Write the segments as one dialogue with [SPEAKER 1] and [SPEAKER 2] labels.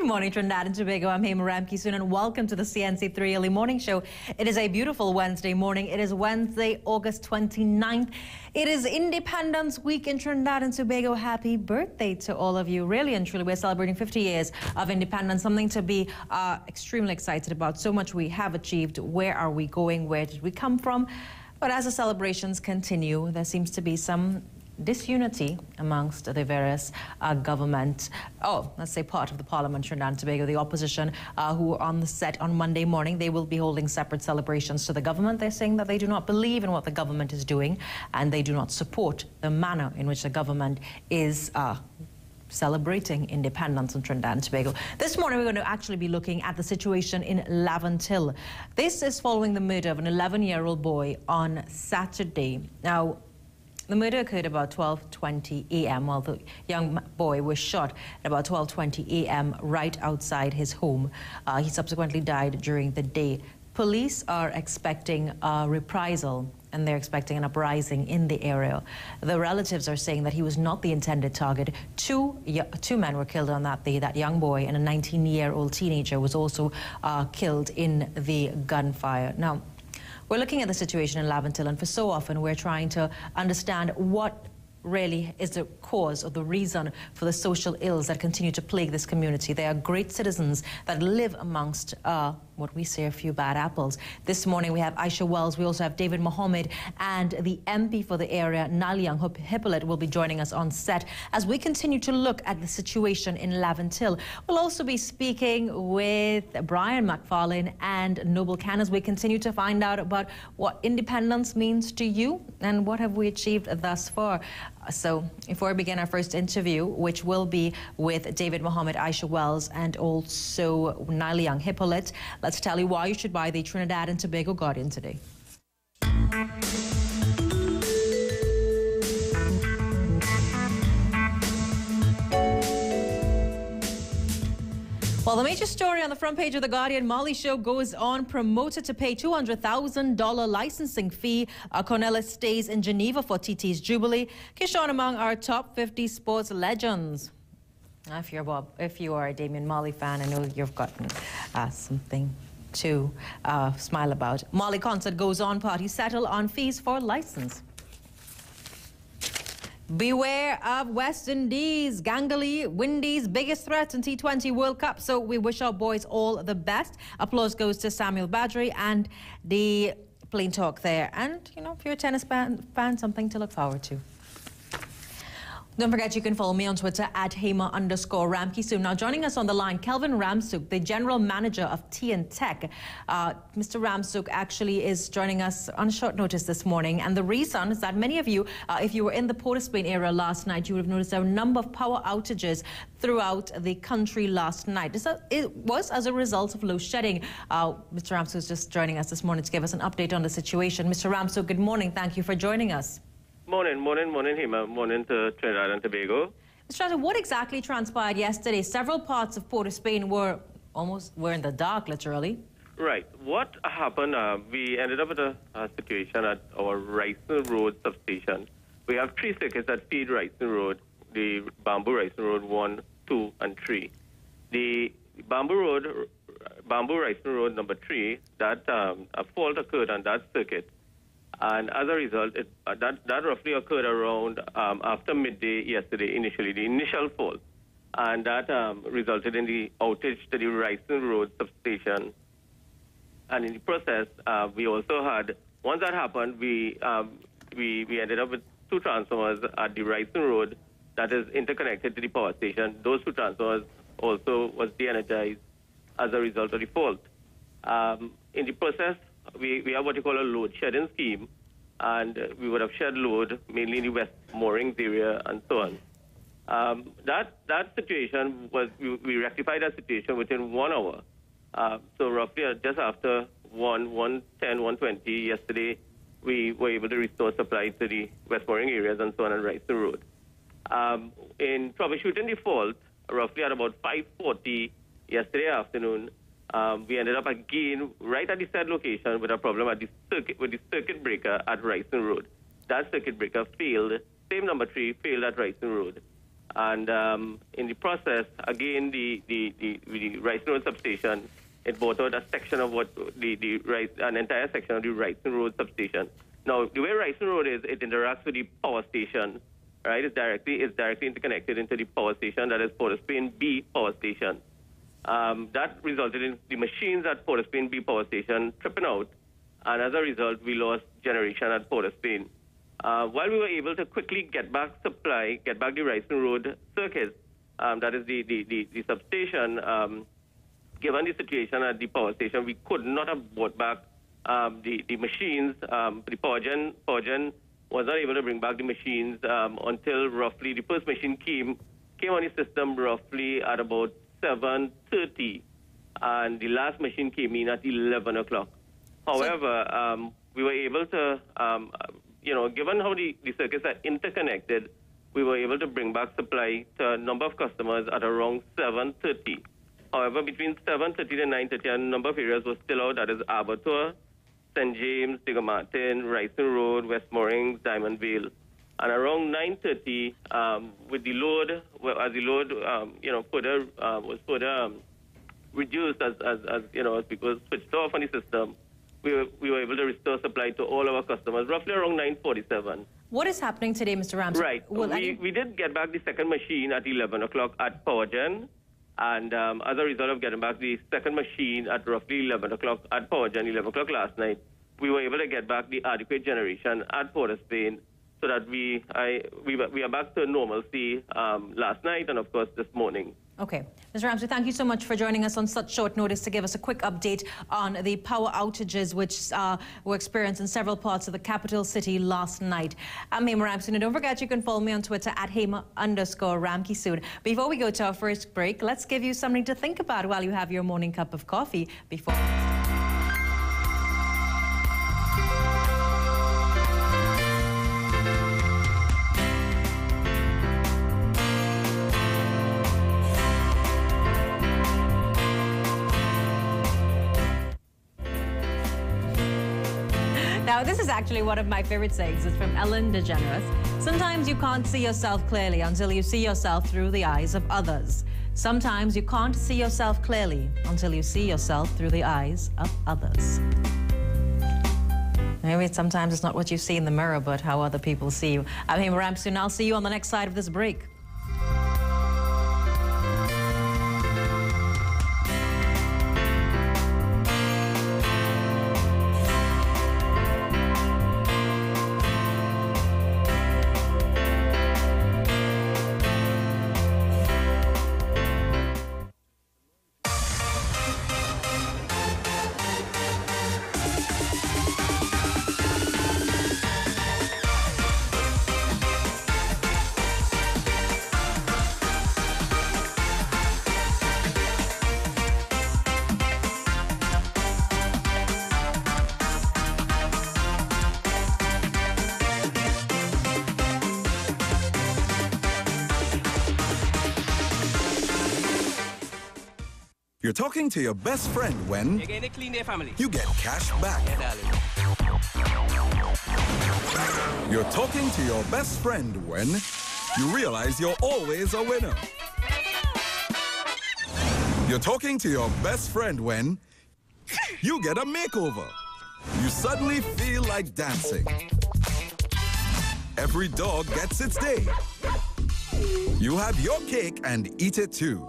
[SPEAKER 1] morning, Trinidad and Tobago. I'm Hema Ramkissoon, and welcome to the CNC3 Early Morning Show. It is a beautiful Wednesday morning. It is Wednesday, August 29th. It is Independence Week in Trinidad and Tobago. Happy birthday to all of you. Really and truly, we're celebrating 50 years of independence, something to be extremely excited about. So much we have achieved. Where are we going? Where did we come from? But as the celebrations continue, there seems to be some disunity amongst the various government, let's say part of the Parliament, Trinidad and Tobago, the opposition, who are on the set on Monday morning. They will be holding separate celebrations to the government. They're saying that they do not believe in what the government is doing, and they do not support the manner in which the government is celebrating independence in Trinidad and Tobago. This morning, we're going to actually be looking at the situation in Laventille. This is following the murder of an 11-year-old boy on Saturday. Now, the murder occurred about 12:20 a.m. while the young boy was shot at about 12:20 a.m. right outside his home. He subsequently died during the day. Police are expecting a reprisal, and they're expecting an uprising in the area. The relatives are saying that he was not the intended target. Two men were killed on that day. That young boy and a 19-year-old teenager was also killed in the gunfire. Now, we're looking at the situation in Laventille, and for so often we're trying to understand what really is the cause or the reason for the social ills that continue to plague this community. They are great citizens that live amongst what we say a few bad apples. This morning we have Aisha Wells, we also have David Mohammed, and the MP for the area, Naliang Hippolyte, will be joining us on set as we continue to look at the situation in Laventille. We'll also be speaking with Brian McFarlane and Noble Can as we continue to find out about what independence means to you and what have we achieved thus far. So before we begin our first interview, which will be with David Mohammed, Aisha Wells, and also Naliang Hippolyte, let's tell you why you should buy the Trinidad and Tobago Guardian today. Well, the major story on the front page of The Guardian, Molly Show goes on. Promoter to pay $200,000 licensing fee. Cornelis stays in Geneva for TT's Jubilee. Kishon among our top 50 sports legends. If you are a Damian Marley fan, I know you've gotten something to smile about. Marley concert goes on. Party settle on fees for license. Beware of West Indies. Ganguly, Windies, biggest threat in T20 World Cup. So we wish our boys all the best. Applause goes to Samuel Badri and the plain talk there. And, you know, if you're a tennis fan, something to look forward to. Don't forget you can follow me on Twitter at Hema_Ramkissoon. Now joining us on the line, Kelvin Ramsuk, the General Manager of TN Tech. Mr. Ramsuk actually is joining us on short notice this morning. And the reason is that many of you, if you were in the Port of Spain area last night, you would have noticed there were a number of power outages throughout the country last night. It was as a result of load shedding. Mr. Ramsuk is just joining us this morning to give us an update on the situation. Mr. Ramsuk, good morning. Thank you for joining us.
[SPEAKER 2] Morning, Hema. Morning to Trinidad and Tobago.
[SPEAKER 1] Mr. Ramsuk, what exactly transpired yesterday? Several parts of Port of Spain were in the dark, literally.
[SPEAKER 2] Right. What happened, we ended up with a situation at our Ricen Road substation. We have 3 circuits that feed Ricen Road, the Bamboo Ricen Road 1, 2, and 3. The Bamboo Ricen Road number 3, that a fault occurred on that circuit. And as a result, that roughly occurred around after midday yesterday, initially, the initial fault. And that resulted in the outage to the Ricen Road substation. And in the process, we also had, once that happened, we ended up with 2 transformers at the Ricen Road that is interconnected to the power station. Those 2 transformers also was de-energized as a result of the fault. In the process, we have what you call a load shedding scheme, and we would have shed load mainly in the West Moorings area and so on. That situation was, we rectified that situation within 1 hour. So roughly just after 1:20 yesterday, we were able to restore supply to the West Moorings areas and so on, and Ricen Road. In troubleshooting the fault, roughly at about 5:40 yesterday afternoon, we ended up again right at the said location with a problem at the circuit breaker at Ricen Road. That circuit breaker failed. Same number 3 failed at Ricen Road. And in the process, again, the Rising Road substation, it bought out a section of an entire section of the Rising Road substation. Now, the way Rising Road is, it interacts with the power station, right? It's directly interconnected into the power station, that is Port of Spain B power station. That resulted in the machines at Port of Spain B power station tripping out, and as a result, we lost generation at Port of Spain. While we were able to quickly get back the Rising Road circuit, that is the substation, given the situation at the power station, we could not have brought back the machines. The power gen was not able to bring back the machines until roughly the first machine came on the system roughly at about 7:30, and the last machine came in at 11 o'clock. However, we were able to, given how the circuits are interconnected, we were able to bring back supply to a number of customers at around 7:30. However, between 7:30 and 9:30, a number of areas were still out. That is Abertoir, St. James, Digger Martin, Rising Road, West Moorings, Diamond Vale. And around 9:30, with the load, as the load, was further reduced as people switched off on the system, we were able to restore supply to all our customers, roughly around 9:47.
[SPEAKER 1] What is happening today, Mr. Ramsey?
[SPEAKER 2] Right. We did get back the second machine at 11 o'clock at PowerGen. And as a result of getting back the second machine at roughly 11 o'clock at PowerGen, 11 o'clock last night, we were able to get back the adequate generation at Port of Spain, so that we are back to normalcy last night and, of course, this morning.
[SPEAKER 1] Okay. Mr. Ramsey, thank you so much for joining us on such short notice to give us a quick update on the power outages which were experienced in several parts of the capital city last night. I'm Hema Ramkisoon, and don't forget you can follow me on Twitter at Hema_Ramkisoon. Before we go to our first break, let's give you something to think about while you have your morning cup of coffee before... Now, this is actually one of my favorite sayings. It's from Ellen DeGeneres. Sometimes you can't see yourself clearly until you see yourself through the eyes of others. Sometimes you can't see yourself clearly until you see yourself through the eyes of others. Maybe sometimes it's not what you see in the mirror, but how other people see you. I'm Hema Ramkisoon. I'll see you on the next side of this break.
[SPEAKER 3] You're talking to your best friend when
[SPEAKER 4] you get clean their family.
[SPEAKER 3] You get cash back.
[SPEAKER 4] Yeah, darling.
[SPEAKER 3] You're talking to your best friend when you realize you're always a winner. You're talking to your best friend when you get a makeover. You suddenly feel like dancing. Every dog gets its day. You have your cake and eat it too.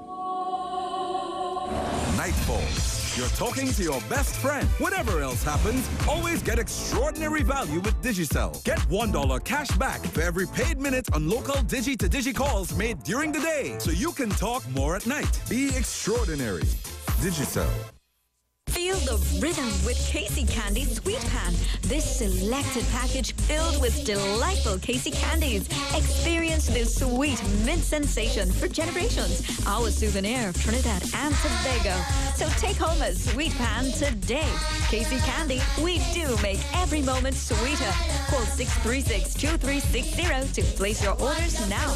[SPEAKER 3] Nightfall. You're talking to your best friend. Whatever else happens, always get extraordinary value with Digicel. Get $1 cash back for every paid minute on local Digi-to-Digi calls made during the day, so you can talk more at night. Be extraordinary. Digicel.
[SPEAKER 5] Feel the rhythm with Casey Candy Sweet Pan. This selected package filled with delightful Casey candies. Experience this sweet mint sensation for generations. Our souvenir of Trinidad and Tobago. So take home a Sweet Pan today. Casey Candy, we do make every moment sweeter. Call 636-2360 to place your orders now.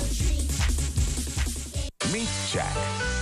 [SPEAKER 6] Meet Jack.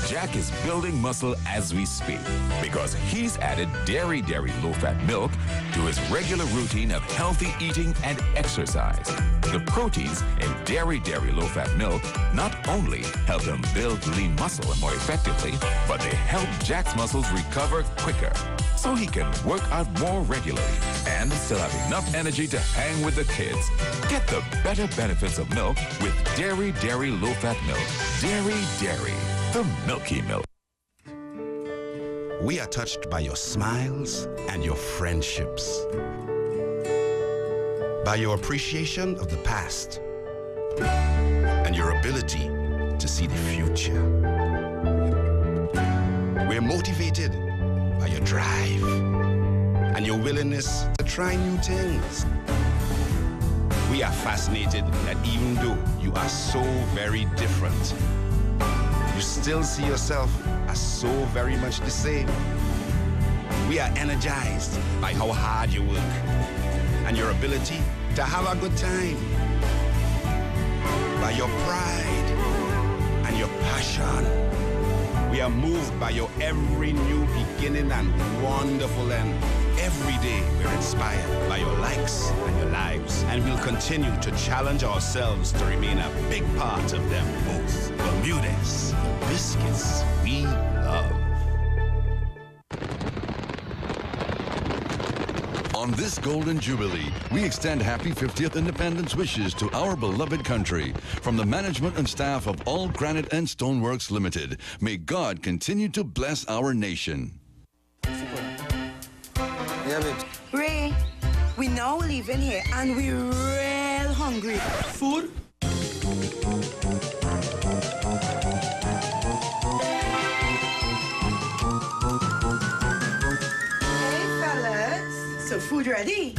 [SPEAKER 4] Jack is building muscle as we speak because he's added Dairy low-fat milk to his regular routine of healthy eating and exercise. The proteins in Dairy low-fat milk not only help him build lean muscle more effectively, but they help Jack's muscles recover quicker so he can work out more regularly and still have enough energy to hang with the kids. Get the better benefits of milk with Dairy low-fat milk. Dairy, the milky milk.
[SPEAKER 6] We are touched by your smiles and your friendships, by your appreciation of the past and your ability to see the future. We're motivated by your drive and your willingness to try new things. We are fascinated that even though you are so very different, you still see yourself as so very much the same. We are energized by how hard you work and your ability to have a good time, by your pride and your passion. We are moved by your every new beginning and wonderful end. Every day we're inspired by your likes and your lives, and we'll continue to challenge ourselves to remain a big part of them both. Bermudez, biscuits we love.
[SPEAKER 7] On this Golden Jubilee, we extend happy 50th Independence wishes to our beloved country. From the management and staff of All Granite and Stoneworks Limited, may God continue to bless our nation.
[SPEAKER 8] Yeah, babe. Ray, we now living here and we real hungry. Food? Hey, fellas. So food ready?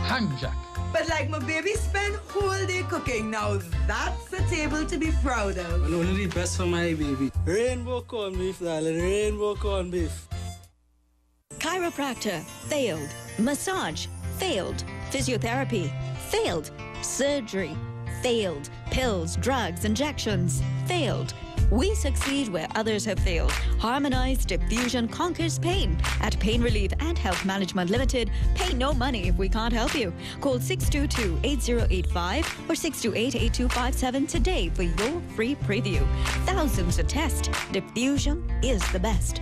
[SPEAKER 9] Hand Jack.
[SPEAKER 8] But like my baby spent whole day cooking, now that's a table to be proud of.
[SPEAKER 9] And only the best for my baby. Rainbow corned beef, darling. Rainbow corned beef.
[SPEAKER 5] Chiropractor, failed. Massage, failed. Physiotherapy, failed. Surgery, failed. Pills, drugs, injections, failed. We succeed where others have failed. Harmonized Diffusion conquers pain. At Pain Relief and Health Management Limited, pay no money if we can't help you. Call 622-8085 or 628-8257 today for your free preview. Thousands of tests. Diffusion is the best.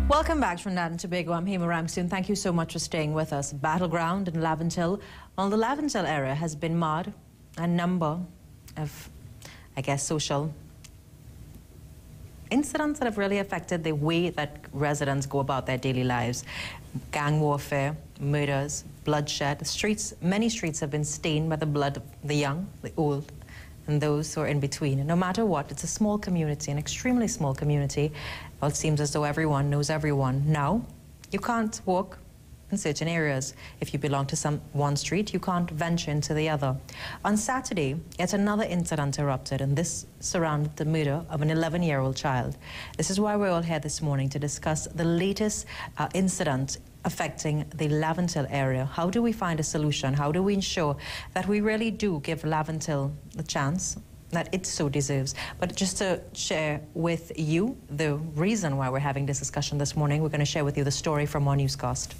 [SPEAKER 1] Welcome back to Trinidad and Tobago. I'm Hema Ramsoon. Thank you so much for staying with us. Battleground in Laventille. Well, the Laventille area has been marred a number of, I guess, social incidents that have really affected the way that residents go about their daily lives. Gang warfare, murders, bloodshed. The streets, many streets have been stained by the blood of the young, the old, and those who are in between. And no matter what, it's a small community, an extremely small community. Well, it seems as though everyone knows everyone. Now, you can't walk in certain areas. If you belong to one street, you can't venture into the other. On Saturday, yet another incident erupted, and this surrounded the murder of an 11-year-old child. This is why we're all here this morning to discuss the latest incident affecting the Laventille area. How do we find a solution? How do we ensure that we really do give Laventille the chance that it so deserves? But just to share with you the reason why we're having this discussion this morning, we're going to share with you the story from our newscast.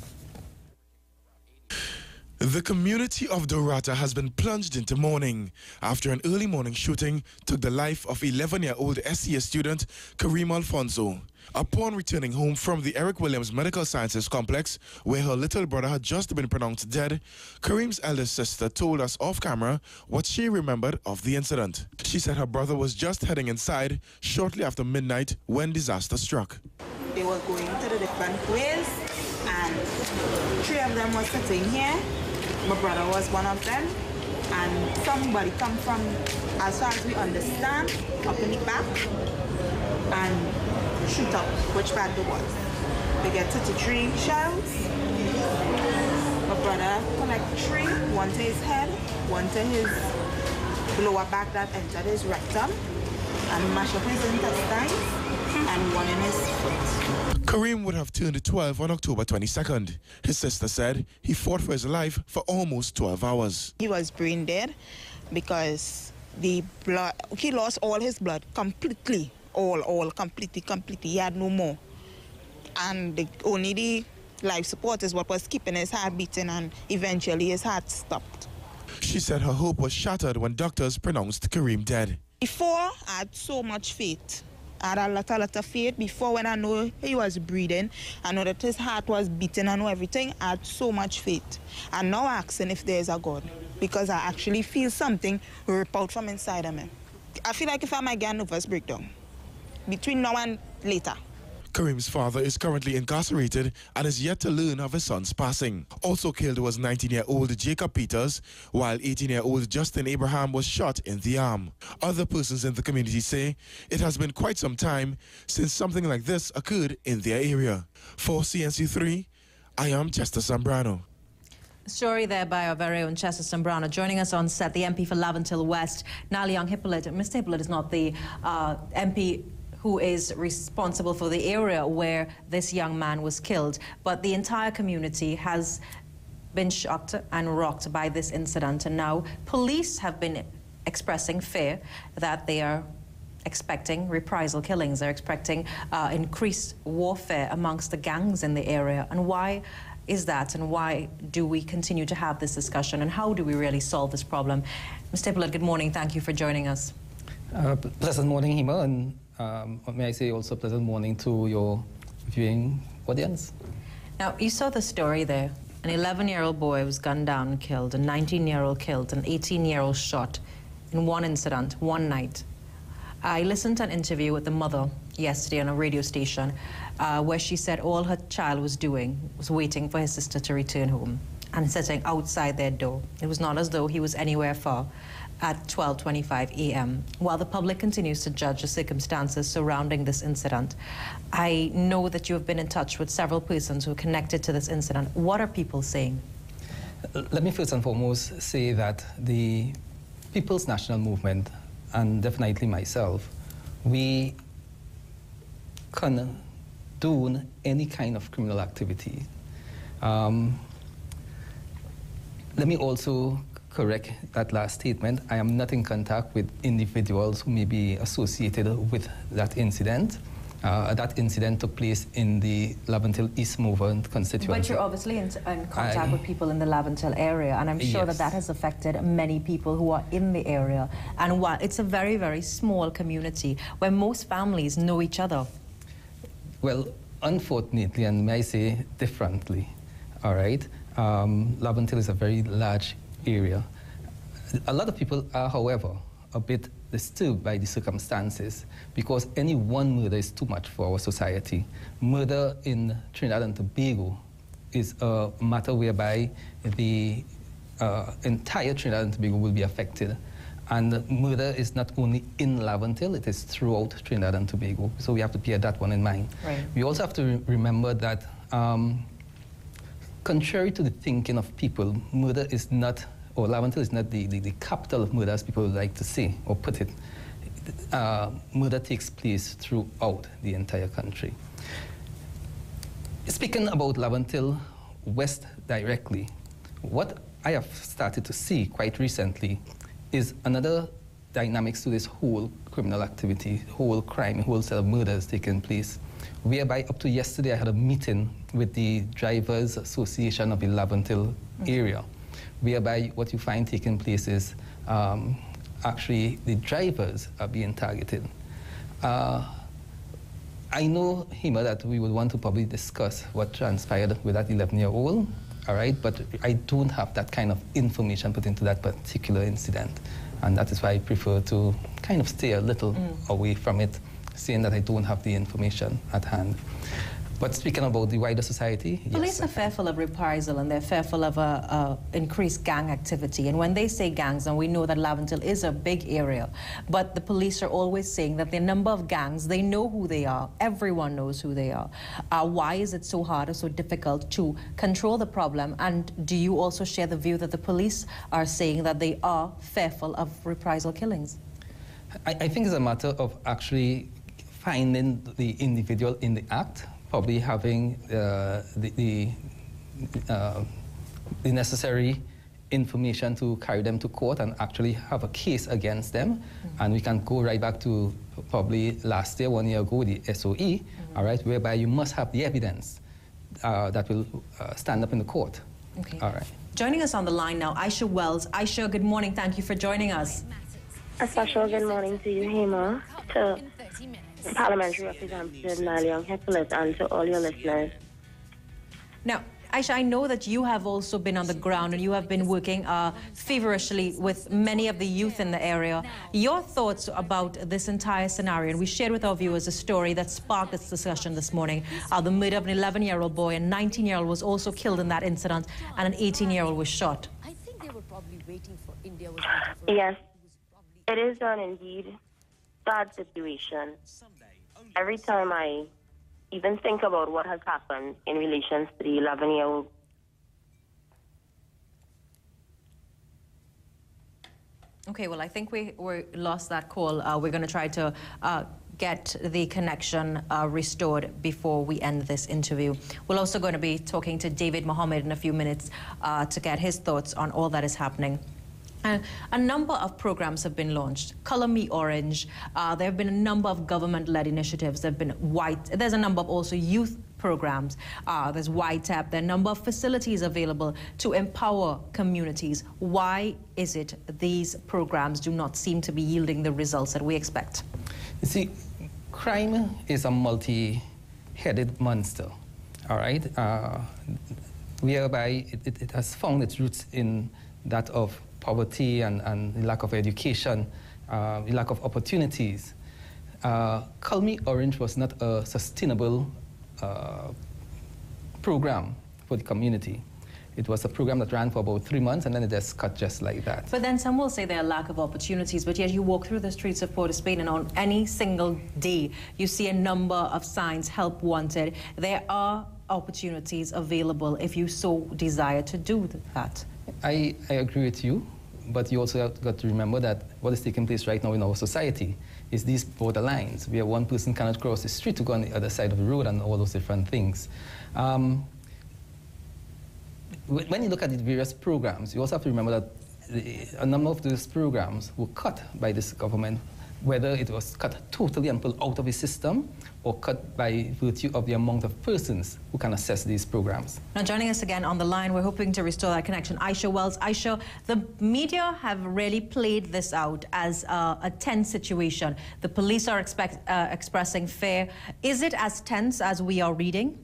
[SPEAKER 10] The community of Dorata has been plunged into mourning after an early morning shooting took the life of 11-year-old SCS student Kareem Alfonso. Upon returning home from the Eric Williams Medical Sciences Complex, where her little brother had just been pronounced dead, Kareem's eldest sister told us off camera what she remembered of the incident. She said her brother was just heading inside shortly after midnight when disaster struck.
[SPEAKER 8] They were going to the different ways, and 3 of them were sitting here. My brother was one of them, and somebody come from, as far as we understand, up in the back and shoot up which bag it was. They get 33 shells. My brother collect 3, one to his head, one to his lower back that entered his rectum and mashed up his intestines and one in his foot.
[SPEAKER 10] Kareem would have turned 12 on October 22nd. His sister said he fought for his life for almost 12 hours.
[SPEAKER 8] He was brain dead because the blood, he lost all his blood completely, completely. He had no more. And only the life support is what was keeping his heart beating, and eventually his heart stopped.
[SPEAKER 10] She said her hope was shattered when doctors pronounced Kareem dead.
[SPEAKER 8] Before, I had so much faith. I had a lot of faith. Before, when I know he was breathing, I know that his heart was beating, I know everything, I had so much faith. I'm now asking if there's a God, because I actually feel something rip out from inside of me. I feel like if I might get a nervous breakdown between now and later.
[SPEAKER 10] Kareem's father is currently incarcerated and is yet to learn of his son's passing. Also killed was 19-year-old Jacob Peters, while 18-year-old Justin Abraham was shot in the arm. Other persons in the community say it has been quite some time since something like this occurred in their area. For CNC3, I am Chester Zambrano.
[SPEAKER 1] Story there by our very own Chester Zambrano. Joining us on set, the MP for Laventille West, Naliang Hippolyte. Mr. Hippolyte is not the MP who is responsible for the area where this young man was killed. But the entire community has been shocked and rocked by this incident. And now police have been expressing fear that they are expecting reprisal killings. They're expecting increased warfare amongst the gangs in the area. And why is that? And why do we continue to have this discussion? And how do we really solve this problem? Mr. Hippolyte, good morning. Thank you for joining us.
[SPEAKER 11] Pleasant morning, Hima, and may I say also pleasant morning to your viewing audience.
[SPEAKER 1] Now, you saw the story there. An 11-year-old boy was gunned down and killed, a 19-year-old killed, an 18-year-old shot in one incident, one night. I listened to an interview with the mother yesterday on a radio station where she said all her child was doing was waiting for his sister to return home and sitting outside their door. It was not as though he was anywhere far. At 12:25 a.m. While the public continues to judge the circumstances surrounding this incident, I know that you have been in touch with several persons who are connected to this incident. What are people saying?
[SPEAKER 11] Let me first and foremost say that the People's National Movement, and definitely myself, we condone any kind of criminal activity. Let me also correct that last statement. I am not in contact with individuals who may be associated with that incident. That incident took place in the Laventille East Movement constituency.
[SPEAKER 1] But you're obviously in contact with people in the Laventille area, and I'm sure that that has affected many people who are in the area. And while it's a very, very small community where most families know each other.
[SPEAKER 11] Well, unfortunately, and may I say differently, all right, Laventille is a very large area. A lot of people are, however, a bit disturbed by the circumstances because any one murder is too much for our society. Murder in Trinidad and Tobago is a matter whereby the entire Trinidad and Tobago will be affected. And murder is not only in Laventille, it is throughout Trinidad and Tobago. So we have to bear that one in mind.
[SPEAKER 1] Right.
[SPEAKER 11] We also have to remember that contrary to the thinking of people, murder is not, or Laventille is not the capital of murder, as people would like to say or put it. Murder takes place throughout the entire country. Speaking about Laventille West directly, what I have started to see quite recently is another dynamics to this whole criminal activity, whole crime, whole set of murders taking place, whereby up to yesterday I had a meeting with the Drivers Association of the Laventille area, whereby what you find taking place is actually the drivers are being targeted. I know, Hima, that we would want to probably discuss what transpired with that 11-year-old, all right, but I don't have that kind of information put into that particular incident, and that is why I prefer to kind of stay a little away from it, saying that I don't have the information at hand. But speaking about the wider society,
[SPEAKER 1] Police
[SPEAKER 11] yes,
[SPEAKER 1] are fearful of reprisal and they're fearful of increased gang activity. And when they say gangs, and we know that Laventille is a big area, but the police are always saying that the number of gangs, they know who they are. Everyone knows who they are. Why is it so hard or so difficult to control the problem? And do you also share the view that the police are saying that they are fearful of reprisal killings?
[SPEAKER 11] I think it's a matter of actually finding the individual in the act, probably having the necessary information to carry them to court and actually have a case against them. Mm-hmm. And we can go right back to probably last year, 1 year ago, the SOE, mm-hmm. all right, whereby you must have the evidence that will stand up in the court.
[SPEAKER 1] Okay.
[SPEAKER 11] All right.
[SPEAKER 1] Joining us on the line now, Aisha Wells. Aisha, good morning. Thank you for joining us.
[SPEAKER 12] A special good morning to you, Hema, to Parliamentary Representative Nalion Hippolyte, and to all your listeners.
[SPEAKER 1] Now, Aisha, I know that you have also been on the ground and you have been working feverishly with many of the youth in the area. Your thoughts about this entire scenario, and we shared with our viewers a story that sparked this discussion this morning. The murder of an 11-year-old boy, a 19-year-old was also killed in that incident, and an 18-year-old was shot.
[SPEAKER 13] I think they were probably waiting for India.
[SPEAKER 12] Yes, it is an indeed sad situation. Every time I even think about what has happened in relation to the 11-year-old.
[SPEAKER 1] Okay, well, I think we lost that call. We're going to try to get the connection restored before we end this interview. We're also going to be talking to David Mohammed in a few minutes to get his thoughts on all that is happening. A number of programs have been launched. Color Me Orange. There have been a number of government-led initiatives. There have been there's a number of also youth programs. There's YTAP. There are a number of facilities available to empower communities. Why is it these programs do not seem to be yielding the results that we expect?
[SPEAKER 11] You see, crime is a multi-headed monster, all right? Whereby it has found its roots in that of poverty and the lack of education, the lack of opportunities. Color Me Orange was not a sustainable program for the community. It was a program that ran for about 3 months and then it just cut just like that.
[SPEAKER 1] But then some will say there are lack of opportunities, but yet you walk through the streets of Port of Spain and on any single day you see a number of signs, help wanted. There are opportunities available if you so desire to do that.
[SPEAKER 11] I agree with you, but you also have got to remember that what is taking place right now in our society is these borderlines, where one person cannot cross the street to go on the other side of the road and all those different things. When you look at the various programs, you also have to remember that a number of those programs were cut by this government, whether it was cut totally and pulled out of the system or cut by virtue of the amount of persons who can access these programs.
[SPEAKER 1] Now, joining us again on the line, we're hoping to restore that connection. Aisha Wells. Aisha, the media have really played this out as a tense situation. The police are expressing fear. Is it as tense as we are reading?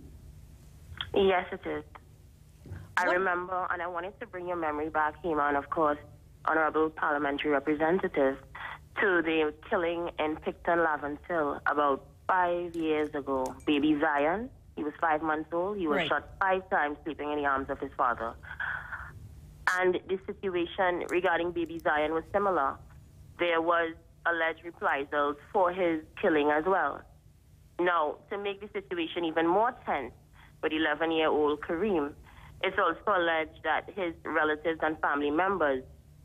[SPEAKER 12] Yes, it is. I remember, and I wanted to bring your memory back, Hema, and of course, Honorable Parliamentary Representative, to the killing in Picton, Laventille, about 5 years ago. Baby Zion, he was 5 months old. He was shot 5 times sleeping in the arms of his father. And the situation regarding baby Zion was similar. There was alleged reprisals for his killing as well. Now, to make the situation even more tense with 11-year-old Kareem, it's also alleged that his relatives and family members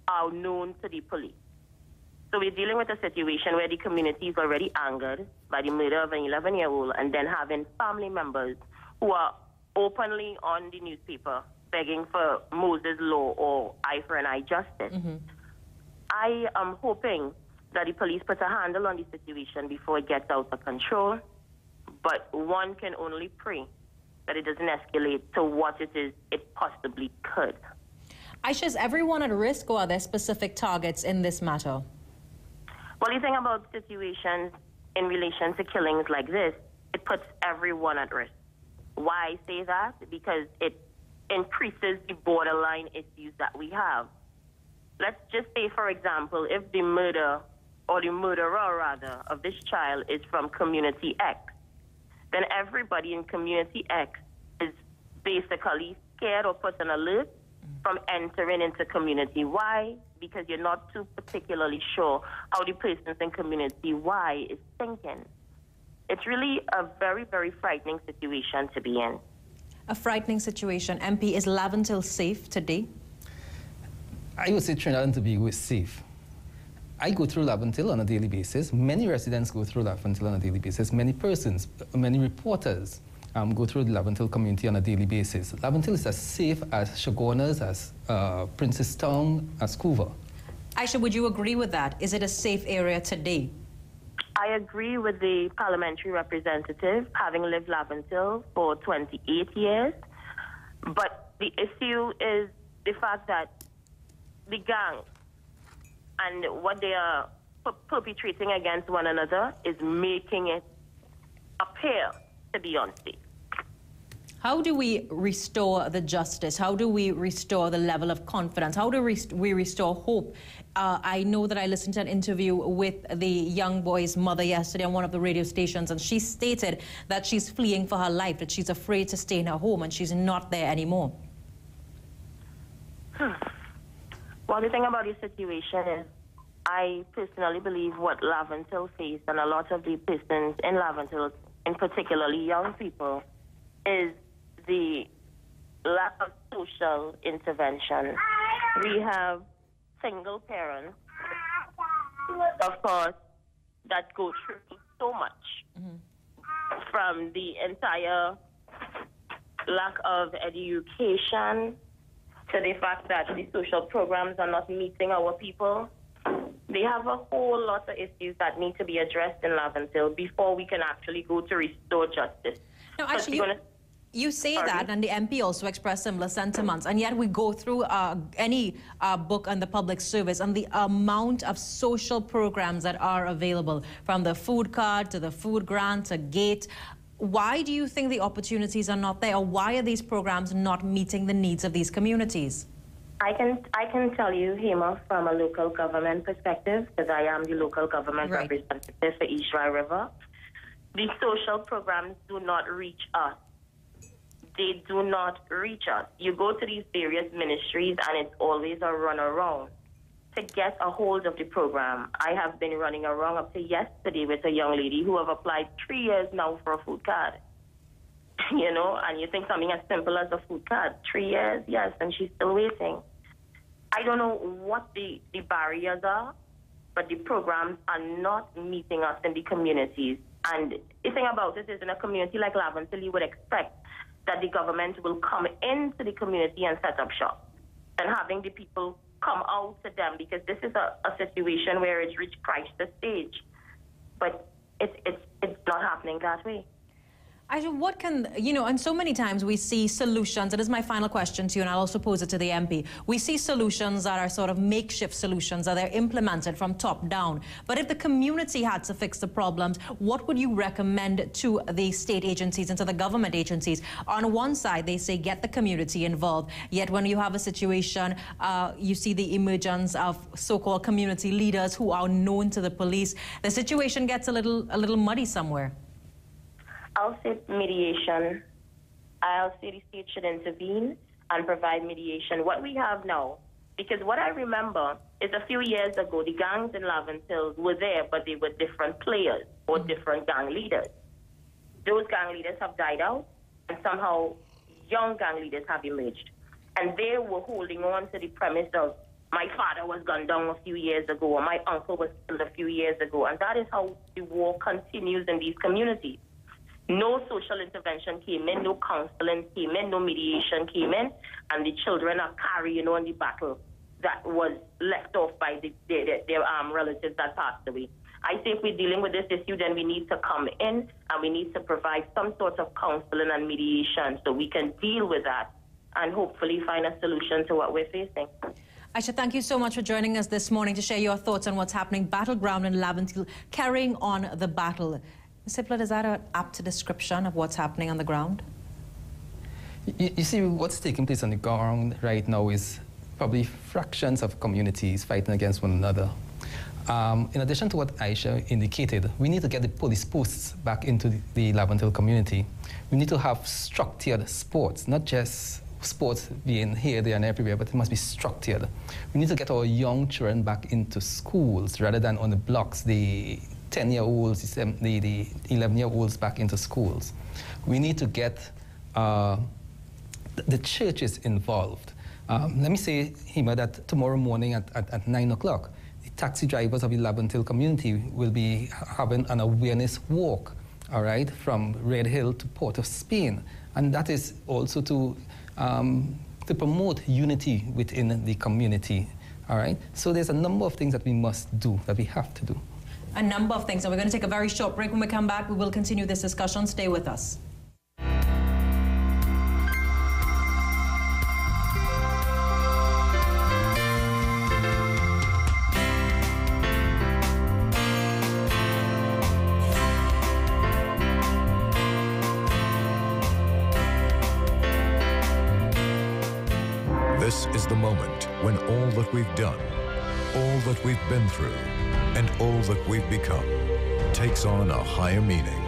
[SPEAKER 12] are known to the police. So we're dealing with a situation where the community is already angered by the murder of an 11-year-old and then having family members who are openly on the newspaper begging for Moses Law or eye for an eye justice. Mm-hmm. I am hoping that the police put a handle on the situation before it gets out of control, but one can only pray that it doesn't escalate to what it possibly could.
[SPEAKER 1] Aisha, is everyone at risk or are there specific targets in this matter?
[SPEAKER 12] Well, the thing about situations in relation to killings like this, it puts everyone at risk. Why I say that? Because it increases the borderline issues that we have. Let's just say, for example, if the murder, or the murderer rather, of this child is from community X, then everybody in Community X is basically scared or put on alert from entering into Community Y because you're not too particularly sure how the persons in Community Y is thinking. It's really a very, very frightening situation to be in.
[SPEAKER 1] A frightening situation. MP, is Laventille safe today?
[SPEAKER 11] I would say Trinidad and Tobago is safe. I go through Laventille on a daily basis. Many residents go through Laventille on a daily basis. Many persons, many reporters go through the Laventille community on a daily basis. Laventille is as safe as Chaguanas, as Princestown, as Couva.
[SPEAKER 1] Aisha, would you agree with that? Is it a safe area today?
[SPEAKER 12] I agree with the parliamentary representative, having lived Laventille for 28 years. But the issue is the fact that the gang and what they are perpetrating against one another is making it appear to be unsafe.
[SPEAKER 1] How do we restore the justice? How do we restore the level of confidence? How do we restore hope? I know that I listened to an interview with the young boy's mother yesterday on one of the radio stations, and she stated that she's fleeing for her life, that she's afraid to stay in her home, and she's not there anymore.
[SPEAKER 12] Well, the thing about this situation is I personally believe what Laventille faced, and a lot of the persons in Laventille, and particularly young people, is the lack of social intervention. We have single parents, of course, that go through so much from the entire lack of education to the fact that the social programs are not meeting our people. They have a whole lot of issues that need to be addressed in Laventille before we can actually go to restore justice.
[SPEAKER 1] No, actually, you say that, and the MP also expressed similar sentiments, and yet we go through any book on the public service and the amount of social programs that are available, from the food card to the food grant to GATE. Why do you think the opportunities are not there, or why are these programs not meeting the needs of these communities?
[SPEAKER 12] I can tell you, Hema, from a local government perspective, because I am the local government representative for East Dry River, the social programs do not reach us. They do not reach us. You go to these various ministries and it's always a run around to get a hold of the program. I have been running around up to yesterday with a young lady who have applied 3 years now for a food card. You know, and you think something as simple as a food card. 3 years, yes, and she's still waiting. I don't know what the barriers are, but the programs are not meeting us in the communities. And the thing about it is, in a community like Laventille, you would expect that the government will come into the community and set up shop, and having the people come out to them, because this is a situation where it's reached crisis stage. But it's not happening that way.
[SPEAKER 1] What can, you know, and so many times we see solutions, and this is my final question to you, and I'll also pose it to the MP. We see solutions that are sort of makeshift solutions, that they're implemented from top down. But if the community had to fix the problems, what would you recommend to the state agencies and to the government agencies? On one side, they say get the community involved, yet when you have a situation, you see the emergence of so-called community leaders who are known to the police. The situation gets a little muddy somewhere.
[SPEAKER 12] I'll say mediation. I'll say the state should intervene and provide mediation. What we have now, because what I remember is a few years ago, the gangs in Laventille were there, but they were different players or different gang leaders. Those gang leaders have died out, and somehow young gang leaders have emerged. And they were holding on to the premise of, my father was gunned down a few years ago, or my uncle was killed a few years ago. And that is how the war continues in these communities. No social intervention came in, no counseling came in, no mediation came in, and the children are carrying on the battle that was left off by their relatives that passed away. I think we're dealing with this issue, then we need to come in and we need to provide some sort of counseling and mediation so we can deal with that and hopefully find a solution to what we're facing.
[SPEAKER 1] Aisha, thank you so much for joining us this morning to share your thoughts on what's happening. Battleground in Laventille, carrying on the battle. Ms. Hippler, is that an apt description of what's happening on the ground?
[SPEAKER 11] You see, what's taking place on the ground right now is probably fractions of communities fighting against one another. In addition to what Aisha indicated, we need to get the police posts back into the Laventille community. We need to have structured sports, not just sports being here, there, and everywhere, but it must be structured. We need to get our young children back into schools rather than on the blocks, the 10-year-olds, the 11-year-olds back into schools. We need to get the churches involved. Let me say, Hima, that tomorrow morning at 9 o'clock, the taxi drivers of the Laventille community will be having an awareness walk, all right, from Red Hill to Port of Spain. And that is also to promote unity within the community, all right? So there's a number of things that we must do, that we have to do.
[SPEAKER 1] A number of things, and we're going to take a very short break. When we come back, we will continue this discussion. Stay with us.
[SPEAKER 14] This is the moment when all that we've done, all that we've been through, and all that we've become takes on a higher meaning,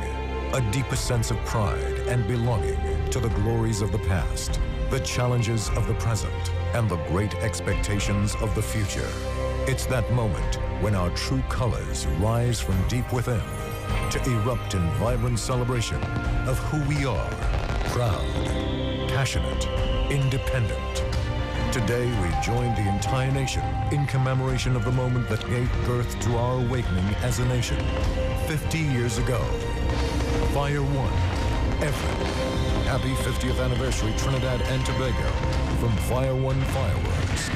[SPEAKER 14] a deeper sense of pride and belonging to the glories of the past, the challenges of the present, and the great expectations of the future. It's that moment when our true colors rise from deep within to erupt in vibrant celebration of who we are, proud, passionate, independent. Today, we join the entire nation in commemoration of the moment that gave birth to our awakening as a nation 50 years ago. Fire One, Everett. Happy 50th anniversary, Trinidad and Tobago, from Fire One Fireworks.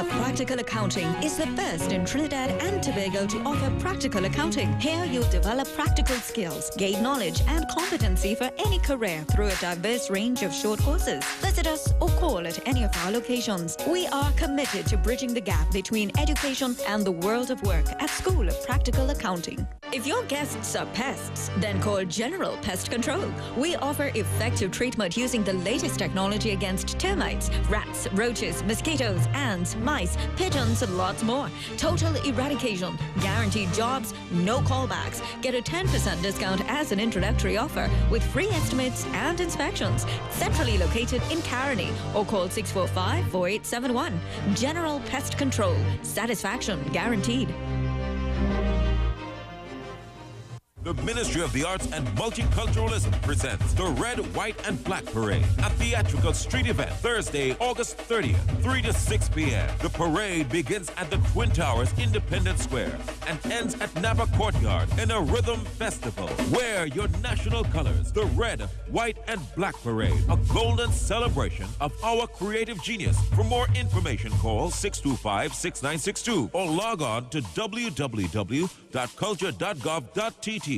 [SPEAKER 5] Practical Accounting is the first in Trinidad and Tobago to offer practical accounting. Here you'll develop practical skills, gain knowledge and competency for any career through a diverse range of short courses. Visit us or call at any of our locations. We are committed to bridging the gap between education and the world of work at School of Practical Accounting. If your guests are pests, then call General Pest Control. We offer effective treatment using the latest technology against termites, rats, roaches, mosquitoes, ants, mice, pigeons, and lots more. Total eradication, guaranteed jobs, no callbacks. Get a 10% discount as an introductory offer with free estimates and inspections. Centrally located in Caroni, or call 645-4871. General Pest Control. Satisfaction guaranteed.
[SPEAKER 4] The Ministry of the Arts and Multiculturalism presents the Red, White, and Black Parade, a theatrical street event, Thursday, August 30th, 3 to 6 p.m. The parade begins at the Twin Towers Independence Square and ends at Napa Courtyard in a rhythm festival. Wear your national colors, the Red, White, and Black Parade, a golden celebration of our creative genius. For more information, call 625-6962 or log on to www.culture.gov.tt.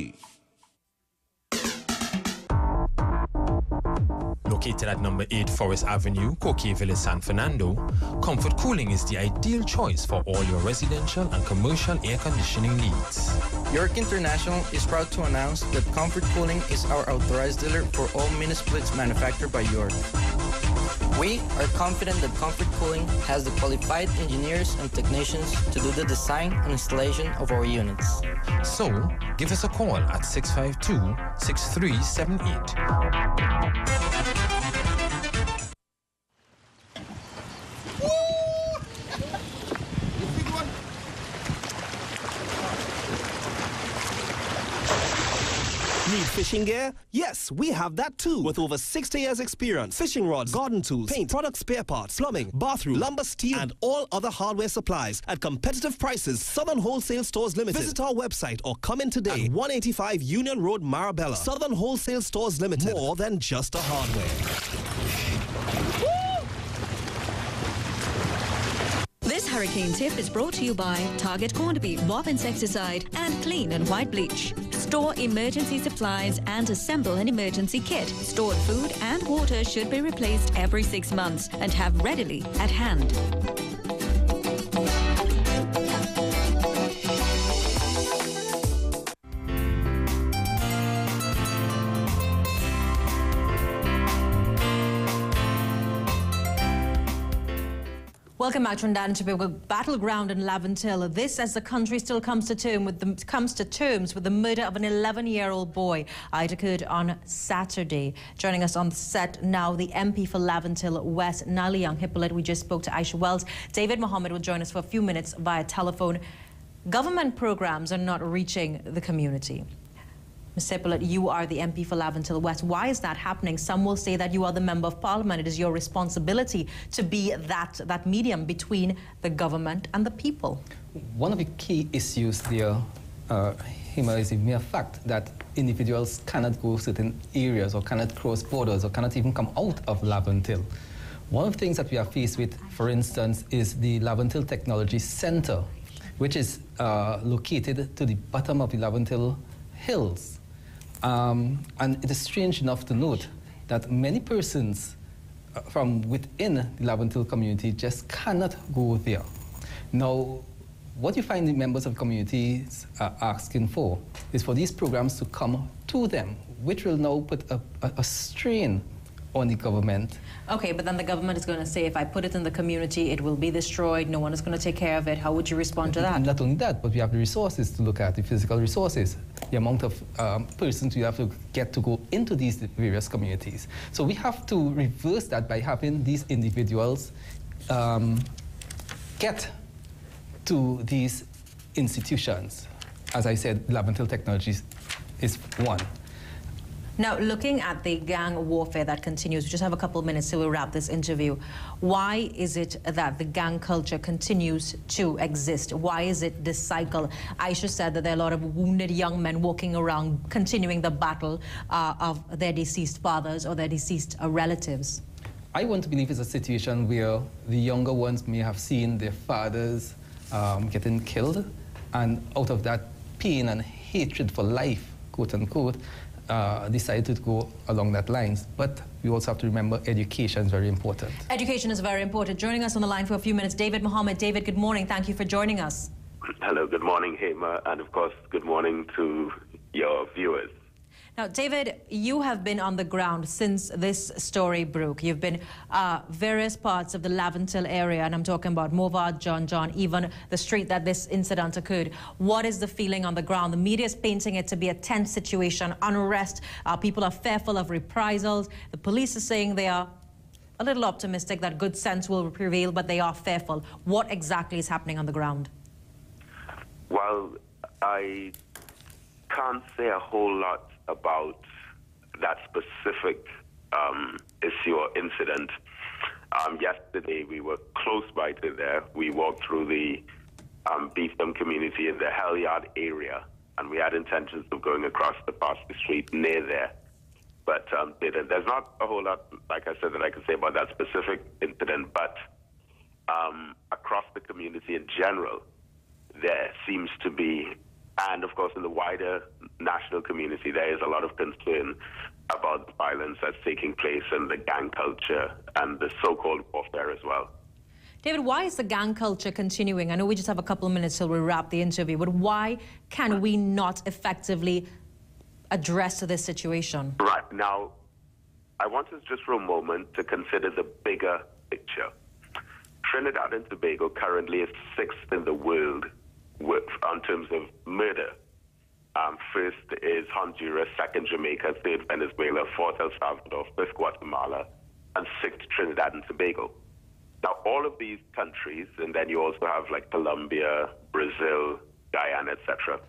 [SPEAKER 15] Located at number 8 Forest Avenue, Coqueville, San Fernando, Comfort Cooling is the ideal choice for all your residential and commercial air conditioning needs.
[SPEAKER 16] York International is proud to announce that Comfort Cooling is our authorized dealer for all mini splits manufactured by York. We are confident that Comfort Cooling has the qualified engineers and technicians to do the design and installation of our units.
[SPEAKER 15] So, give us a call at 652-6378.
[SPEAKER 17] Need fishing gear? Yes, we have that too. With over 60 years experience, fishing rods, garden tools, paint, product spare parts, plumbing, bathroom, lumber, steel, and all other hardware supplies at competitive prices. Southern Wholesale Stores Limited. Visit our website or come in today at 185 Union Road, Marabella. Southern Wholesale Stores Limited. More than just a hardware.
[SPEAKER 5] This hurricane tip is brought to you by Target Cornby, Bob Insecticide, and Clean and White Bleach. Store emergency supplies and assemble an emergency kit. Stored food and water should be replaced every 6 months and have readily at hand.
[SPEAKER 1] Welcome back to Trinidad and Tobago. Battleground in Laventille. This as the country still comes to terms with the murder of an 11-year-old boy. It occurred on Saturday. Joining us on the set now, the MP for Laventille West, Naliang Hippolyte. We just spoke to Aisha Wells. David Mohammed will join us for a few minutes via telephone. Government programs are not reaching the community. Ms. Hippolyte, you are the MP for Laventille West. Why is that happening? Some will say that you are the Member of Parliament. It is your responsibility to be that medium between the government and the people.
[SPEAKER 11] One of the key issues there, Hima, is the mere fact that individuals cannot go certain areas or cannot cross borders or cannot even come out of Laventille. One of the things that we are faced with, for instance, is the Laventille Technology Center, which is located to the bottom of the Laventille Hills. And it is strange enough to note that many persons from within the Laventille community just cannot go there. Now, what you find the members of communities are asking for is for these programs to come to them, which will now put a strain on the government.
[SPEAKER 1] Okay, but then the government is going to say, if I put it in the community, it will be destroyed, no one is going to take care of it. How would you respond to that?
[SPEAKER 11] Not only that, but we have the resources to look at, the physical resources, the amount of persons we have to get to go into these various communities. So we have to reverse that by having these individuals get to these institutions. As I said, Laventille Technologies is one.
[SPEAKER 1] Now, looking at the gang warfare that continues, we just have a couple of minutes till we wrap this interview. Why is it that the gang culture continues to exist? Why is it this cycle? Aisha said that there are a lot of wounded young men walking around, continuing the battle of their deceased fathers or their deceased relatives.
[SPEAKER 11] I want to believe it's a situation where the younger ones may have seen their fathers getting killed, and out of that pain and hatred for life, quote unquote, decided to go along that lines. But we also have to remember education is very important.
[SPEAKER 1] Education is very important. Joining us on the line for a few minutes, David Mohammed. David, good morning. Thank you for joining us.
[SPEAKER 18] Hello, good morning, Hema, and of course, good morning to your viewers.
[SPEAKER 1] Now, David, you have been on the ground since this story broke. You've been various parts of the Laventille area, and I'm talking about Morvard, John, even the street that this incident occurred. What is the feeling on the ground? The media is painting it to be a tense situation, unrest. People are fearful of reprisals. The police are saying they are a little optimistic that good sense will prevail, but they are fearful. What exactly is happening on the ground?
[SPEAKER 18] Well, I can't say a whole lot about that specific issue or incident. Yesterday, we were close by to there. We walked through the Beetham community in the Helyard area, and we had intentions of going across the Pastor Street near there. But there's not a whole lot, like I said, that I can say about that specific incident, but across the community in general, there seems to be, and of course in the wider national community, there is a lot of concern about the violence that's taking place and the gang culture and the so-called warfare as well.
[SPEAKER 1] David, why is the gang culture continuing? I know we just have a couple of minutes till we wrap the interview, but why can we not effectively address this situation?
[SPEAKER 18] Right. Now, I want us just for a moment to consider the bigger picture. Trinidad and Tobago currently is 6th in the world in terms of murder. First is Honduras, 2nd Jamaica, 3rd Venezuela, 4th El Salvador, 5th Guatemala, and 6th Trinidad and Tobago. Now, all of these countries, and then you also have like Colombia, Brazil, Guyana, etc.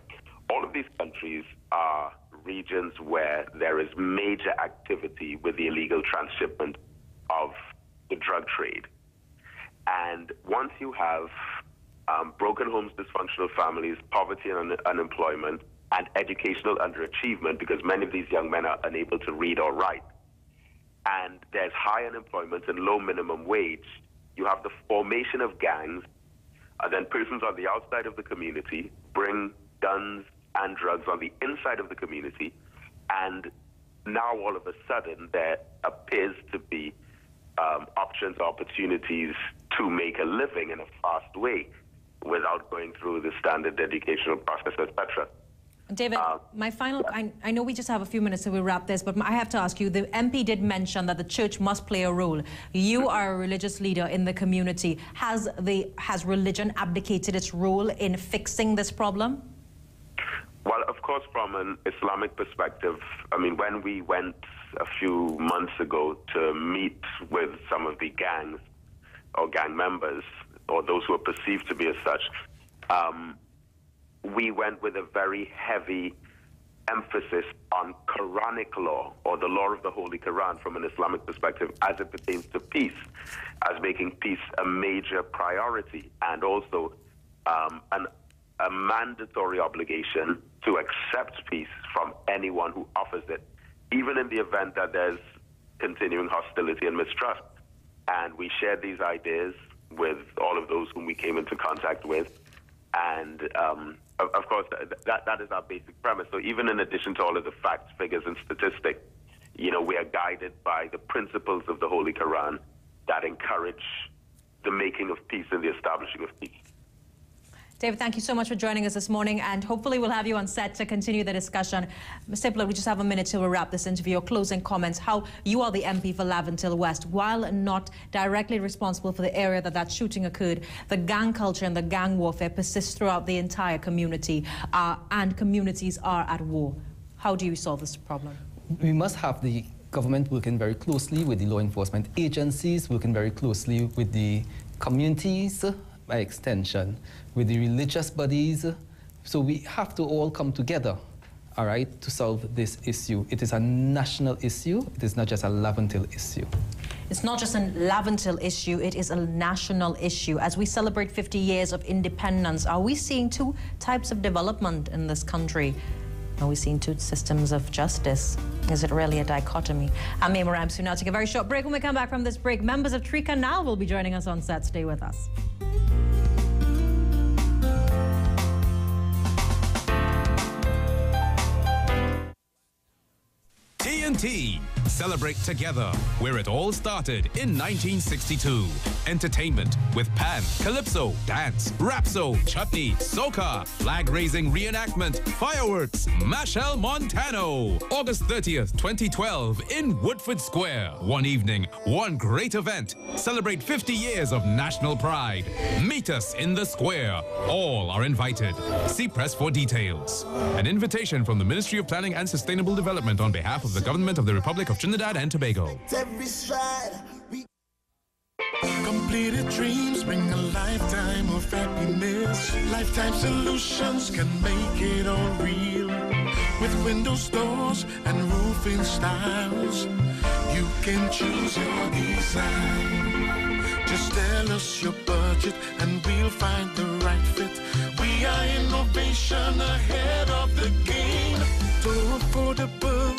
[SPEAKER 18] All of these countries are regions where there is major activity with the illegal transshipment of the drug trade. And once you have broken homes, dysfunctional families, poverty and unemployment, and educational underachievement, because many of these young men are unable to read or write, and there's high unemployment and low minimum wage, you have the formation of gangs, and then persons on the outside of the community bring guns and drugs on the inside of the community, and now all of a sudden there appears to be options, opportunities to make a living in a fast way without going through the standard educational process, etc.
[SPEAKER 1] David, my final, I know we just have a few minutes so we'll wrap this, but I have to ask you, the MP did mention that the church must play a role. You are a religious leader in the community. Has religion abdicated its role in fixing this problem?
[SPEAKER 18] Well, of course, from an Islamic perspective, I mean, when we went a few months ago to meet with some of the gangs or gang members, or those who are perceived to be as such, we went with a very heavy emphasis on Quranic law, or the law of the Holy Quran from an Islamic perspective, as it pertains to peace, as making peace a major priority, and also a mandatory obligation to accept peace from anyone who offers it, even in the event that there's continuing hostility and mistrust. And we shared these ideas with all of those whom we came into contact with. And of course, that is our basic premise. So even in addition to all of the facts, figures, and statistics, you know, we are guided by the principles of the Holy Quran that encourage the making of peace and the establishing of peace.
[SPEAKER 1] David, thank you so much for joining us this morning, and hopefully we'll have you on set to continue the discussion. Mr. Tipler, we just have a minute till we wrap this interview. Your closing comments, how you are the MP for Laventille West. While not directly responsible for the area that shooting occurred, the gang culture and the gang warfare persists throughout the entire community, and communities are at war. How do you solve this problem?
[SPEAKER 11] We must have the government working very closely with the law enforcement agencies, working very closely with the communities, by extension, with the religious bodies. So we have to all come together, all right, to solve this issue. It is a national issue. It is not just a Laventille issue.
[SPEAKER 1] It's not just a Laventille issue, it is a national issue. As we celebrate 50 years of independence, are we seeing two types of development in this country? Are we seeing two systems of justice? Is it really a dichotomy? I'm May Ramsu. Now take a very short break. When we come back from this break, members of Tri Canal will be joining us on set. Stay with us.
[SPEAKER 19] TNT. Celebrate together, where it all started in 1962. Entertainment with Pan, Calypso, Dance, Rapso, Chutney, Soca, flag-raising reenactment, fireworks, Machel Montano. August 30th, 2012 in Woodford Square. One evening, one great event. Celebrate 50 years of national pride. Meet us in the square. All are invited. See press for details. An invitation from the Ministry of Planning and Sustainable Development on behalf of the Government of the Republic of Trinidad and Tobago.
[SPEAKER 20] Completed dreams bring a lifetime of happiness. Lifetime Solutions can make it all real. With windows, doors, and roofing styles, you can choose your design. Just tell us your budget and we'll find the right fit. We are innovation ahead of the game. So affordable,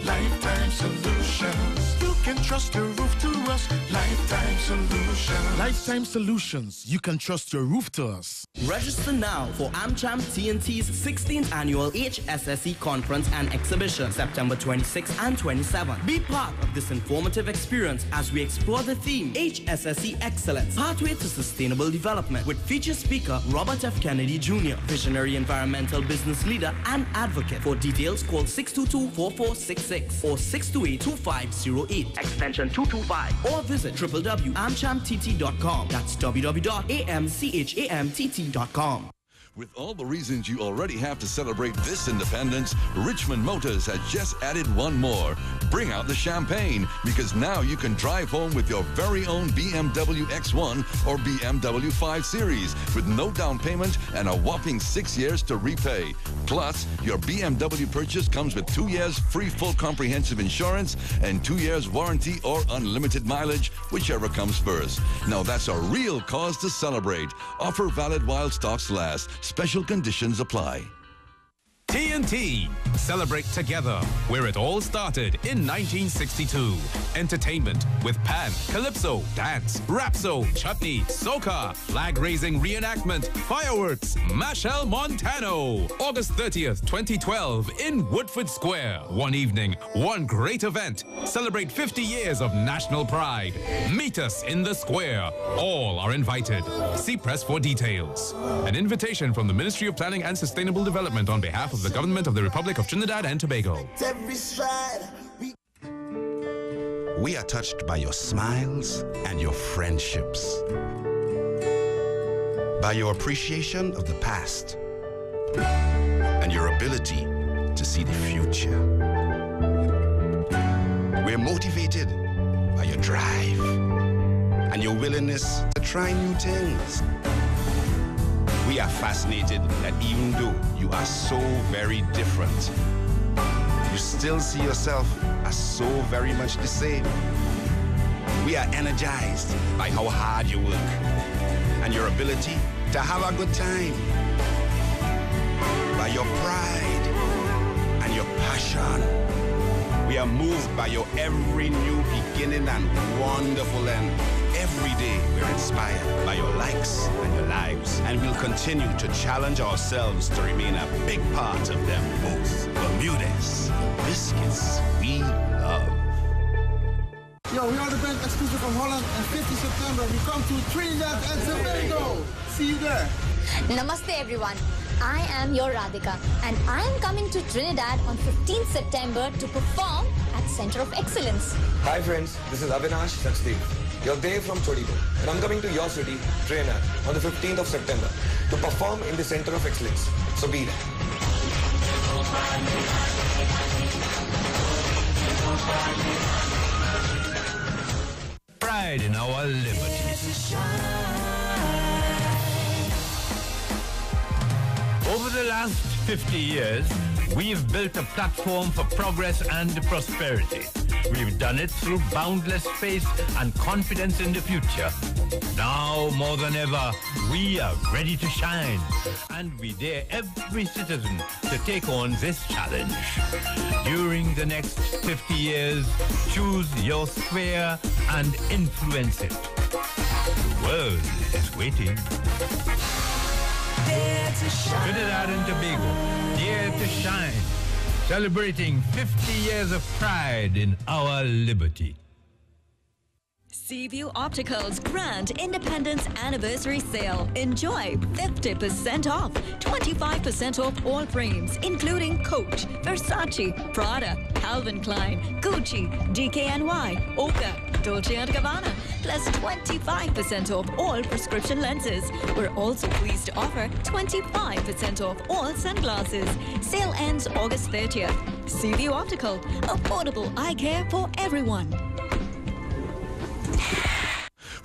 [SPEAKER 20] Lifetime Solutions. You can trust your roof to us. Lifetime Solutions.
[SPEAKER 21] Lifetime Solutions. You can trust your roof to us.
[SPEAKER 22] Register now for AmCham TNT's 16th annual HSSE Conference and Exhibition, September 26 and 27. Be part of this informative experience as we explore the theme HSSE Excellence, Pathway to Sustainable Development, with featured speaker Robert F. Kennedy Jr., visionary environmental business leader and advocate. For details, call 622-4466 or 628-2508, extension 225, or visit www.amchamtt.com. That's www.amchamtt.com.
[SPEAKER 7] With all the reasons you already have to celebrate this independence, Richmond Motors has just added one more. Bring out the champagne, because now you can drive home with your very own BMW X1 or BMW 5 Series with no down payment and a whopping 6 years to repay. Plus, your BMW purchase comes with 2 years free full comprehensive insurance and 2 years warranty or unlimited mileage, whichever comes first. Now that's a real cause to celebrate. Offer valid while stocks last. Special conditions apply.
[SPEAKER 19] TNT. Celebrate Together, where it all started in 1962. Entertainment with Pan, Calypso, Dance, Rapso, Chutney, Soca, flag-raising reenactment, fireworks, Machel Montano. August 30th, 2012 in Woodford Square. One evening, one great event. Celebrate 50 years of national pride. Meet us in the square. All are invited. See press for details. An invitation from the Ministry of Planning and Sustainable Development on behalf of the Government of the Republic of Trinidad and Tobago.
[SPEAKER 6] We are touched by your smiles and your friendships, by your appreciation of the past and your ability to see the future. We're motivated by your drive and your willingness to try new things. We are fascinated that even though you are so very different, you still see yourself as so very much the same. We are energized by how hard you work and your ability to have a good time, by your pride and your passion. We are moved by your every new beginning and wonderful end. Every day we're inspired by your likes and your lives, and we'll continue to challenge ourselves to remain a big part of them both. Bermudez, biscuits we love.
[SPEAKER 9] Yo, we are the band exclusive from Holland, and 50 September we come to Trinidad and Tobago. See you there.
[SPEAKER 2] Namaste everyone. I am your Radhika, and I am coming to Trinidad on 15th September to perform at Center of Excellence.
[SPEAKER 3] Hi friends, this is Avinash Sachdev, your Dev from Chodigo, and I'm coming to your city, Trinidad, on the 15th of September to perform in the Center of Excellence. So be there.
[SPEAKER 23] Pride in our liberty. Over the last 50 years, we've built a platform for progress and prosperity. We've done it through boundless faith and confidence in the future. Now, more than ever, we are ready to shine, and we dare every citizen to take on this challenge. During the next 50 years, choose your sphere and influence it. The world is waiting. Trinidad and Tobago, dare to shine, celebrating 50 years of pride in our liberty.
[SPEAKER 5] Seaview Optical's Grand Independence Anniversary Sale. Enjoy 50% off, 25% off all frames, including Coach, Versace, Prada, Calvin Klein, Gucci, DKNY, Oka, Dolce & Gabbana, plus 25% off all prescription lenses. We're also pleased to offer 25% off all sunglasses. Sale ends August 30th. Seaview Optical, affordable eye care for everyone.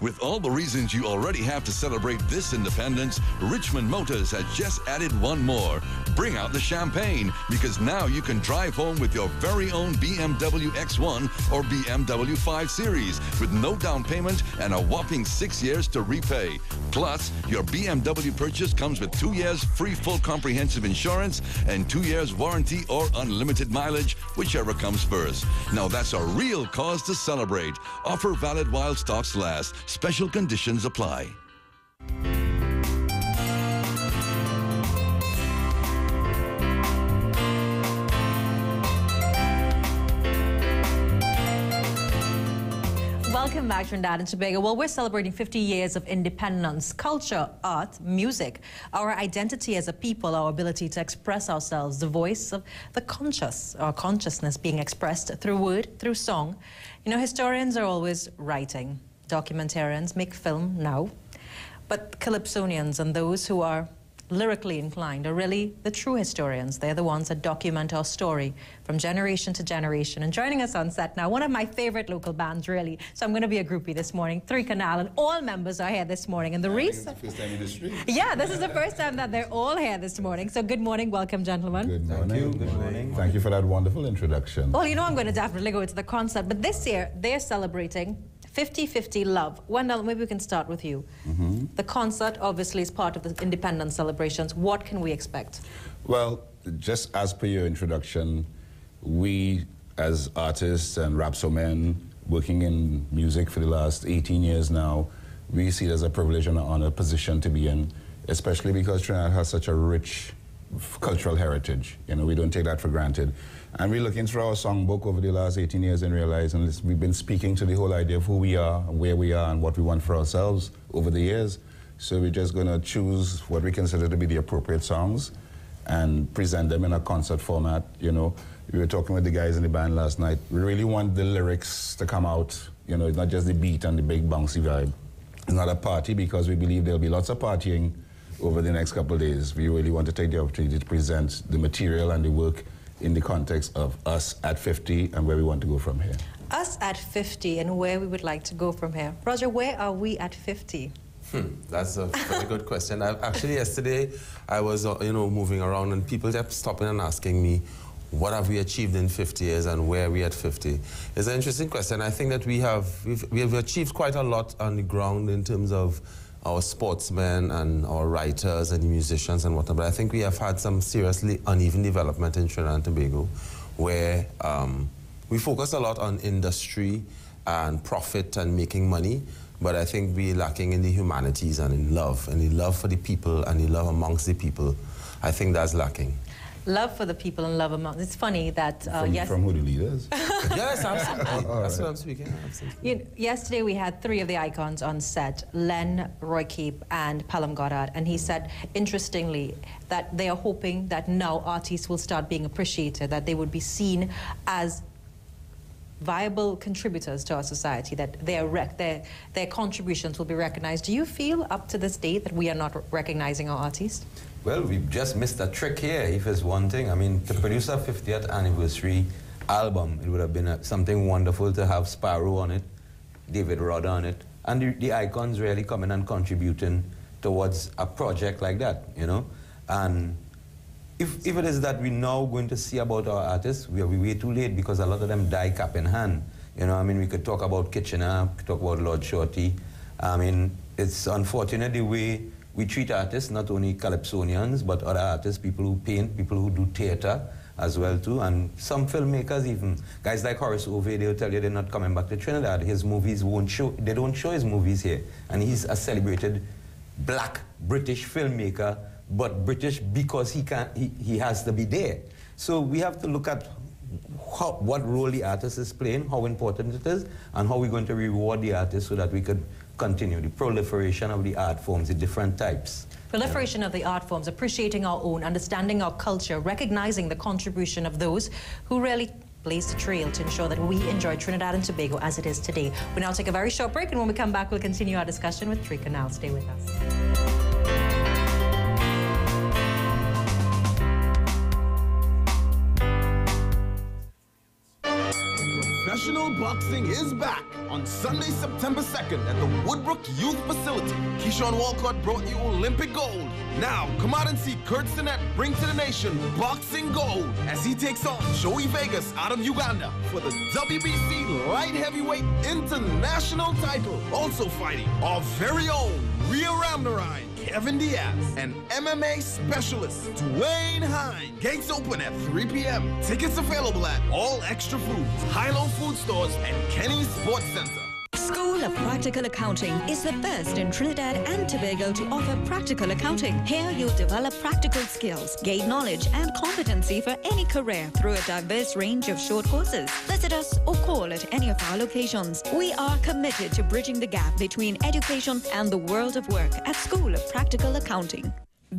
[SPEAKER 7] With all the reasons you already have to celebrate this independence, Richmond Motors has just added one more. Bring out the champagne, because now you can drive home with your very own BMW X1 or BMW 5 Series with no down payment and a whopping 6 years to repay. Plus, your BMW purchase comes with 2 years free full comprehensive insurance and 2 years warranty or unlimited mileage, whichever comes first. Now that's a real cause to celebrate. Offer valid while stocks last. Special conditions apply.
[SPEAKER 1] Welcome back, Trinidad and Tobago. Well, we're celebrating 50 years of independence, culture, art, music, our identity as a people, our ability to express ourselves, the voice of the conscious, our consciousness being expressed through word, through song. You know, historians are always writing. Documentarians make film now. But Calypsonians and those who are lyrically inclined are really the true historians. They're the ones that document our story from generation to generation. And joining us on set now, one of my favorite local bands, really. So I'm going to be a groupie this morning. Three Canal, and all members are here this morning. And the reason...
[SPEAKER 24] First time in the street.
[SPEAKER 1] Yeah, this is the first time that they're all here this morning. So good morning, welcome, gentlemen.
[SPEAKER 24] Good morning. Thank you. Good morning. Thank you for that wonderful introduction.
[SPEAKER 1] Well, you know I'm going to definitely go to the concert, but this year they're celebrating 50-50 Love. Wendell, maybe we can start with you. The concert obviously is part of the independence celebrations. What can we expect?
[SPEAKER 24] Well, just as per your introduction, we as artists and Rapso men working in music for the last 18 years now, we see it as a privilege and an honor position to be in, especially because Trinidad has such a rich cultural heritage. You know, we don't take that for granted. And we're looking through our songbook over the last 18 years and realizing we've been speaking to the whole idea of who we are, where we are, and what we want for ourselves over the years. So we're just going to choose what we consider to be the appropriate songs and present them in a concert format. You know, we were talking with the guys in the band last night. We really want the lyrics to come out. You know, it's not just the beat and the big bouncy vibe. It's not a party because we believe there'll be lots of partying over the next couple of days. We really want to take the opportunity to present the material and the work in the context of us at 50 and where we want to go from here.
[SPEAKER 1] Us at 50 and where we would like to go from here. Roger, where are we at 50?
[SPEAKER 8] That's a very good question. Actually, yesterday, I was, moving around and people kept stopping and asking me, what have we achieved in 50 years and where are we at 50? It's an interesting question. I think that we have achieved quite a lot on the ground in terms of our sportsmen and our writers and musicians and whatnot, but I think we have had some seriously uneven development in Trinidad and Tobago where we focus a lot on industry and profit and making money, but I think we're lacking in the humanities and in love, and the love for the people and the love amongst the people. I think that's lacking.
[SPEAKER 1] Love for the people and love among. It's funny that
[SPEAKER 24] from who the leaders?
[SPEAKER 8] Yes, absolutely. That's what I'm speaking. Absolutely.
[SPEAKER 1] Yesterday we had 3 of the icons on set: Len, Roy Keep, and Palam Goddard. And he said, interestingly, that they are hoping that now artists will start being appreciated, that they would be seen as viable contributors to our society, that their contributions will be recognized. Do you feel up to this day that we are not recognizing our artists?
[SPEAKER 10] Well, we've just missed a trick here, if it's one thing. I mean, to produce a 50th anniversary album, it would have been something wonderful to have Sparrow on it, David Rod on it, and the icons really coming and contributing towards a project like that, you know? And if it is that we're now going to see about our artists, we are way too late because a lot of them die cap in hand. You know, I mean, we could talk about Kitchener, we could talk about Lord Shorty. I mean, it's unfortunate the way we treat artists, not only Calypsonians, but other artists, people who paint, people who do theater as well too, and some filmmakers even. Guys like Horace Ove, they'll tell you they're not coming back to Trinidad. His movies won't show, they don't show his movies here. And he's a celebrated black British filmmaker, but British because he has to be there. So we have to look at what role the artist is playing, how important it is, and how we're going to reward the artist so that we could continue the proliferation of the art forms, the different types.
[SPEAKER 1] Proliferation of the art forms, appreciating our own, understanding our culture, recognizing the contribution of those who really blazed the trail to ensure that we enjoy Trinidad and Tobago as it is today. We now take a very short break, and when we come back, we'll continue our discussion with Tree Canal. Stay with us.
[SPEAKER 12] Professional boxing is back on Sunday, September 2nd at the Woodbrook Youth Facility. Keyshawn Walcott brought you Olympic gold. Now, come out and see Kurt Sinnett bring to the nation boxing gold as he takes on Joey Vegas out of Uganda for the WBC Light Heavyweight International title. Also fighting our very own Rio Ramnarine, Kevin Diaz, and MMA specialist Dwayne Hine. Gates open at 3 p.m. Tickets available at all Extra Foods, Hilo Food Stores, and Kenny's Sports Center.
[SPEAKER 5] School of Practical Accounting is the first in Trinidad and Tobago to offer practical accounting. Here you'll develop practical skills, gain knowledge and competency for any career through a diverse range of short courses. Visit us or call at any of our locations. We are committed to bridging the gap between education and the world of work at School of Practical Accounting.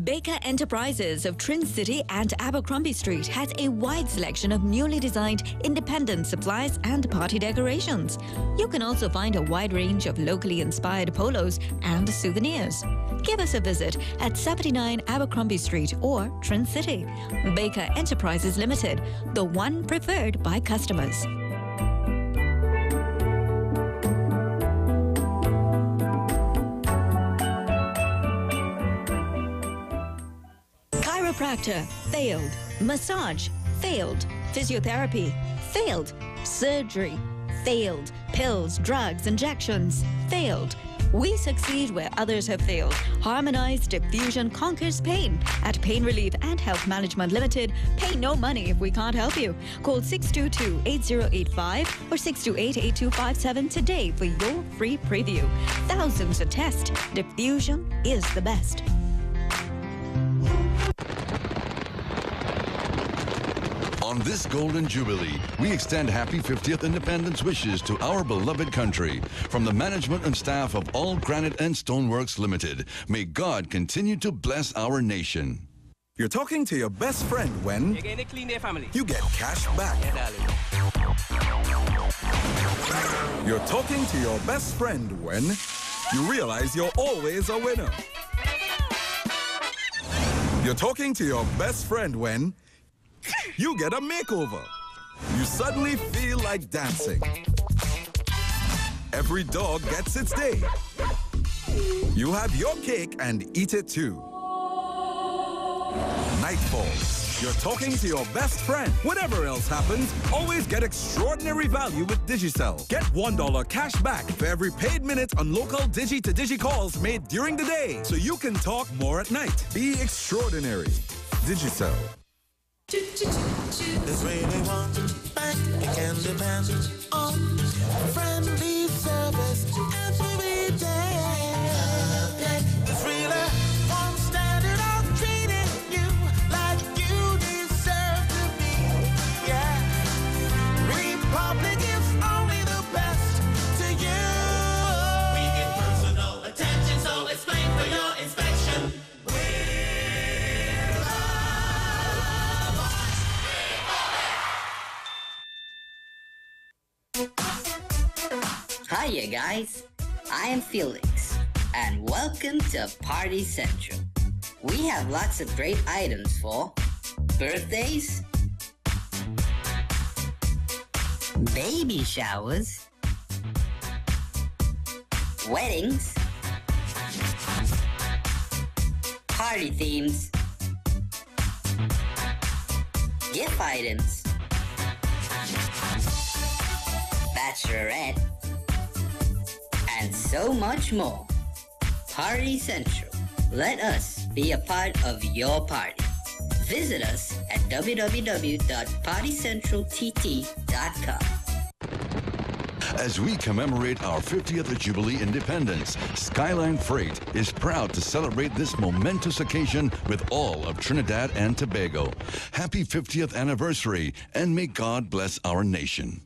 [SPEAKER 5] Baker Enterprises of Trin City and Abercrombie Street has a wide selection of newly designed independent supplies and party decorations. You can also find a wide range of locally inspired polos and souvenirs. Give us a visit at 79 Abercrombie Street or Trin City. Baker Enterprises Limited, the one preferred by customers. Chiropractor, failed. Massage, failed. Physiotherapy, failed. Surgery, failed. Pills, drugs, injections, failed. We succeed where others have failed. Harmonized diffusion conquers pain. At Pain Relief and Health Management Limited, pay no money if we can't help you. Call 622-8085 or 628-8257 today for your free preview. Thousands to test. Diffusion is the best.
[SPEAKER 7] On this Golden Jubilee, we extend happy 50th Independence wishes to our beloved country. From the management and staff of All Granite and Stoneworks Limited, may God continue to bless our nation.
[SPEAKER 4] You're talking to your best friend when
[SPEAKER 13] you're going to clean their family.
[SPEAKER 4] You get cash back.
[SPEAKER 13] Yeah, darling.
[SPEAKER 4] You're talking to your best friend when you realize you're always a winner. You're talking to your best friend when you get a makeover. You suddenly feel like dancing. Every dog gets its day. You have your cake and eat it too. Night falls. You're talking to your best friend. Whatever else happens, always get extraordinary value with Digicel. Get $1 cash back for every paid minute on local Digi-to-Digi calls made during the day, so you can talk more at night. Be extraordinary. Digicel.
[SPEAKER 14] There's really one bank you can depend on. Friendly service every day. There's really one standard of treating you like you deserve to be. Yeah. Republic is only the best to you. We get personal attention, so explain for your inspection.
[SPEAKER 16] Hiya guys, I am Felix, and welcome to Party Central. We have lots of great items for birthdays, baby showers, weddings, party themes, gift items, bachelorette, and so much more. Party Central. Let us be a part of your party. Visit us at www.partycentraltt.com.
[SPEAKER 7] As we commemorate our 50th Jubilee Independence, Skyline Freight is proud to celebrate this momentous occasion with all of Trinidad and Tobago. Happy 50th anniversary, and may God bless our nation.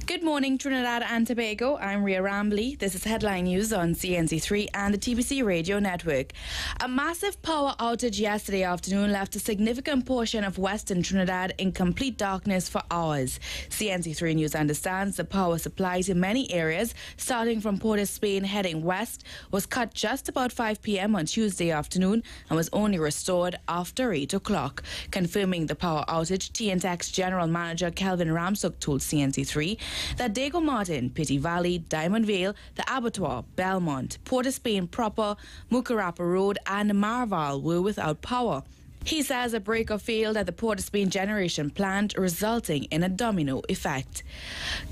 [SPEAKER 25] Good morning, Trinidad and Tobago. I'm Ria Rambley. This is Headline News on CNC3 and the TBC Radio Network. A massive power outage yesterday afternoon left a significant portion of western Trinidad in complete darkness for hours. CNC3 News understands the power supply to many areas, starting from Port of Spain heading west, was cut just about 5 p.m. on Tuesday afternoon and was only restored after 8 o'clock. Confirming the power outage, TNTEC's General Manager Kelvin Ramsuk told CNC3 that Diego Martin, Pitti Valley, Diamond Vale, the Abattoir, Belmont, Port of Spain proper, Mucarapa Road and Marval were without power. He says a breaker failed at the Port of Spain generation plant, resulting in a domino effect.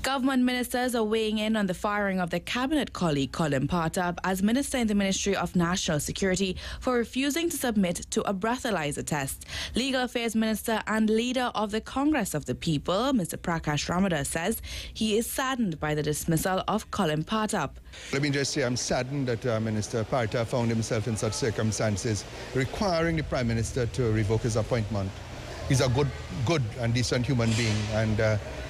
[SPEAKER 25] Government ministers are weighing in on the firing of their cabinet colleague Colin Partap as Minister in the Ministry of National Security for refusing to submit to a breathalyzer test. Legal Affairs Minister and leader of the Congress of the People, Mr. Prakash Ramada, says he is saddened by the dismissal of Colin Partap.
[SPEAKER 26] Let me just say I'm saddened that Minister Partap found himself in such circumstances, requiring the Prime Minister to revoke his appointment. He's a good and decent human being, and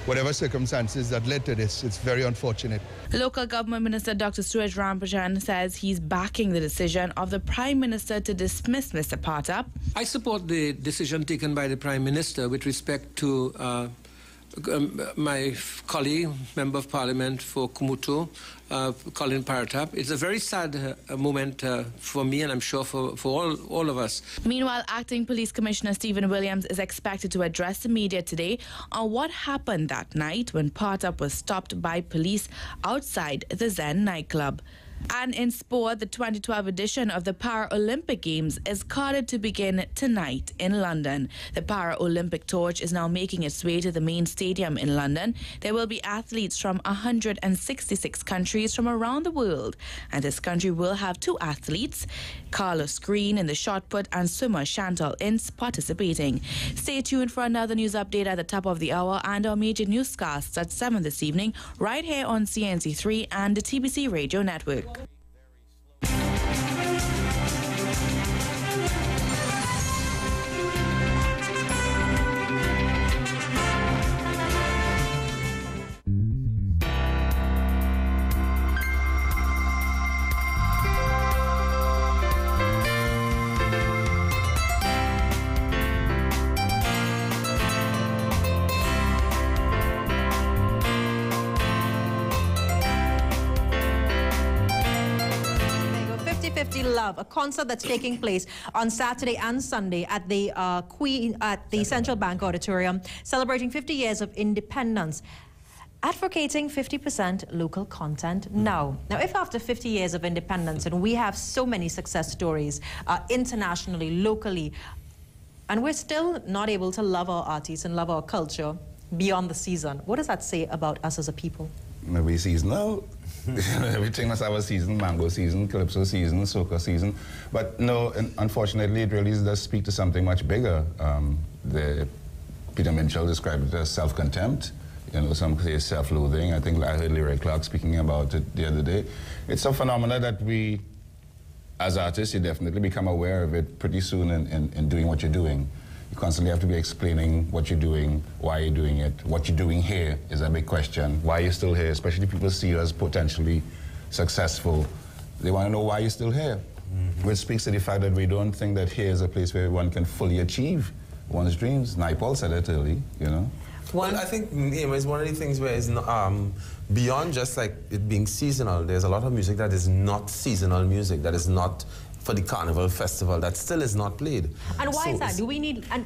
[SPEAKER 26] whatever circumstances that led to this, it's very unfortunate.
[SPEAKER 25] Local Government Minister Dr. Suraj Rampajan says he's backing the decision of the Prime Minister to dismiss Mr. Partap.
[SPEAKER 27] I support the decision taken by the Prime Minister with respect to my colleague, Member of Parliament for Kumutu, Colin Partap. It's a very sad moment for me, and I'm sure for all of us.
[SPEAKER 25] Meanwhile, Acting Police Commissioner Stephen Williams is expected to address the media today on what happened that night when Partap was stopped by police outside the Zen nightclub. And in sport, the 2012 edition of the Paralympic Games is carded to begin tonight in London. The Paralympic torch is now making its way to the main stadium in London. There will be athletes from 166 countries from around the world. And this country will have 2 athletes, Carlos Green in the shot put and swimmer Chantal Ince participating. Stay tuned for another news update at the top of the hour and our major newscasts at 7 this evening, right here on CNC3 and the TBC Radio Network. Love, a concert that's taking place on Saturday and Sunday at the Central Bank Auditorium, celebrating 50 years of independence, advocating 50% local content now. Now, if after 50 years of independence, and we have so many success stories internationally, locally, and we're still not able to love our artists and love our culture beyond the season, what does that say about us as a people?
[SPEAKER 24] Maybe seasonal. Everything must have a season, mango season, calypso season, soca season. But no, unfortunately, it really does speak to something much bigger. Peter Minshall described it as self-contempt. You know, some say self-loathing. I think I heard Leroy Clark speaking about it the other day. It's a phenomenon that we, as artists, you definitely become aware of it pretty soon in doing what you're doing. You constantly have to be explaining what you're doing, why you're doing it. What you're doing here is a big question. Why you're still here, especially if people see you as potentially successful. They want to know why you're still here. Which speaks to the fact that we don't think that here is a place where one can fully achieve one's dreams. Naipaul said it early, you know.
[SPEAKER 8] Well, I think it's one of the things where it's not, beyond just like it being seasonal, there's a lot of music that is not seasonal music, that is not for the Carnival Festival, that still is not played.
[SPEAKER 1] And why is that? Do we need, and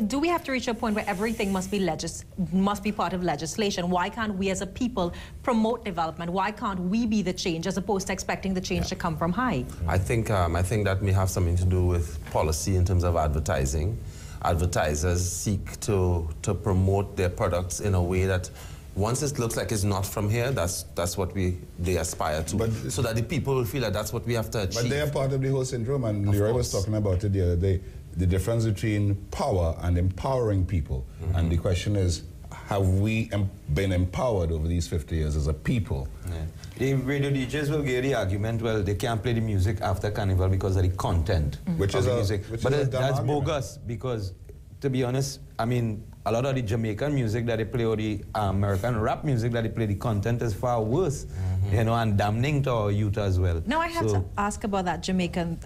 [SPEAKER 1] do we have to reach a point where everything must be part of legislation? Why can't we as a people promote development? Why can't we be the change as opposed to expecting the change to come from high?
[SPEAKER 8] I think that may have something to do with policy in terms of advertising. Advertisers seek to promote their products in a way that once it looks like it's not from here, that's what they aspire to. But, so that the people will feel that that's what we have to achieve.
[SPEAKER 24] But they are part of the whole syndrome, and Leroy was talking about it the other day, the difference between power and empowering people. And the question is, have we been empowered over these 50 years as a people?
[SPEAKER 10] Yeah. The radio DJs will give the argument, well, they can't play the music after Carnival because of the content
[SPEAKER 24] which
[SPEAKER 10] of
[SPEAKER 24] is
[SPEAKER 10] the music. But that's
[SPEAKER 24] argument.
[SPEAKER 10] bogus, because, to be honest, I mean, a lot of the Jamaican music that they play or the American rap music that they play, the content is far worse, you know, and damning to our youth as well.
[SPEAKER 1] Now I have to ask about that Jamaican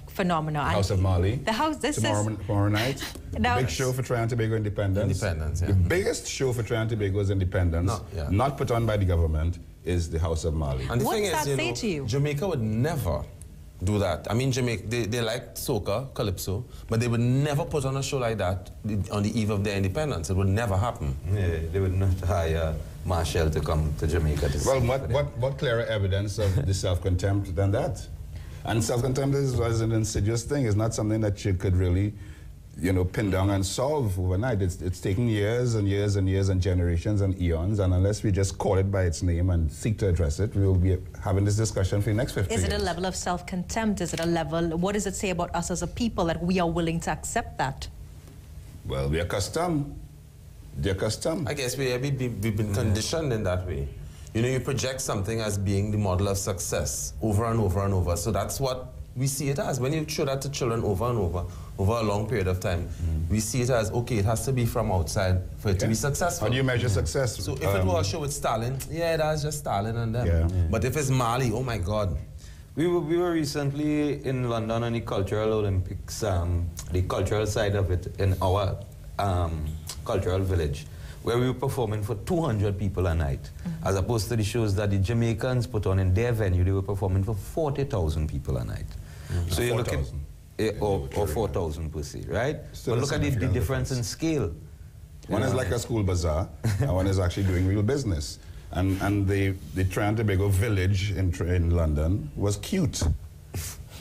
[SPEAKER 1] phenomena.
[SPEAKER 24] House of Mali.
[SPEAKER 1] The house.
[SPEAKER 24] Tomorrow night. Big show for Trinidad and Tobago Independence.
[SPEAKER 8] Yeah.
[SPEAKER 24] The biggest show for Trinidad and Tobago's independence, not put on by the government, is the House of Mali.
[SPEAKER 8] And the
[SPEAKER 1] what
[SPEAKER 8] thing
[SPEAKER 1] does that
[SPEAKER 8] is,
[SPEAKER 1] say to you?
[SPEAKER 8] Jamaica would never do that. I mean, Jamaica, they like soca, calypso, but they would never put on a show like that on the eve of their independence. It would never happen.
[SPEAKER 10] Yeah, they would not hire Marshall to come to Jamaica to
[SPEAKER 24] Well, what clearer evidence of the self-contempt than that? And self-contempt is an insidious thing. It's not something that you could really, you know, pin down and solve overnight. It's taking years and years and years and generations and eons, and unless we just call it by its name and seek to address it, we will be having this discussion for the next 50 years.
[SPEAKER 1] Is it a level of self-contempt? Is it a level, what does it say about us as a people that we are willing to accept that?
[SPEAKER 24] Well, we are accustomed. They're accustomed.
[SPEAKER 8] I guess we've been conditioned in that way. You know, you project something as being the model of success over and over and over. So that's what we see it as. When you show that to children over and over a long period of time, we see it as, okay, it has to be from outside for it to be successful.
[SPEAKER 24] How do you measure success?
[SPEAKER 8] So if it were a show with Stalin, that's just Stalin and them. But if it's Mali, oh my God.
[SPEAKER 10] We were recently in London on the Cultural Olympics, the cultural side of it in our cultural village, where we were performing for 200 people a night, as opposed to the shows that the Jamaicans put on in their venue. They were performing for 40,000 people a night. So you look at, or 4,000 per se, right? But look at the difference in scale.
[SPEAKER 24] One is like a school bazaar, and one is actually doing real business. And the Trinidad and Tobago village in London was cute.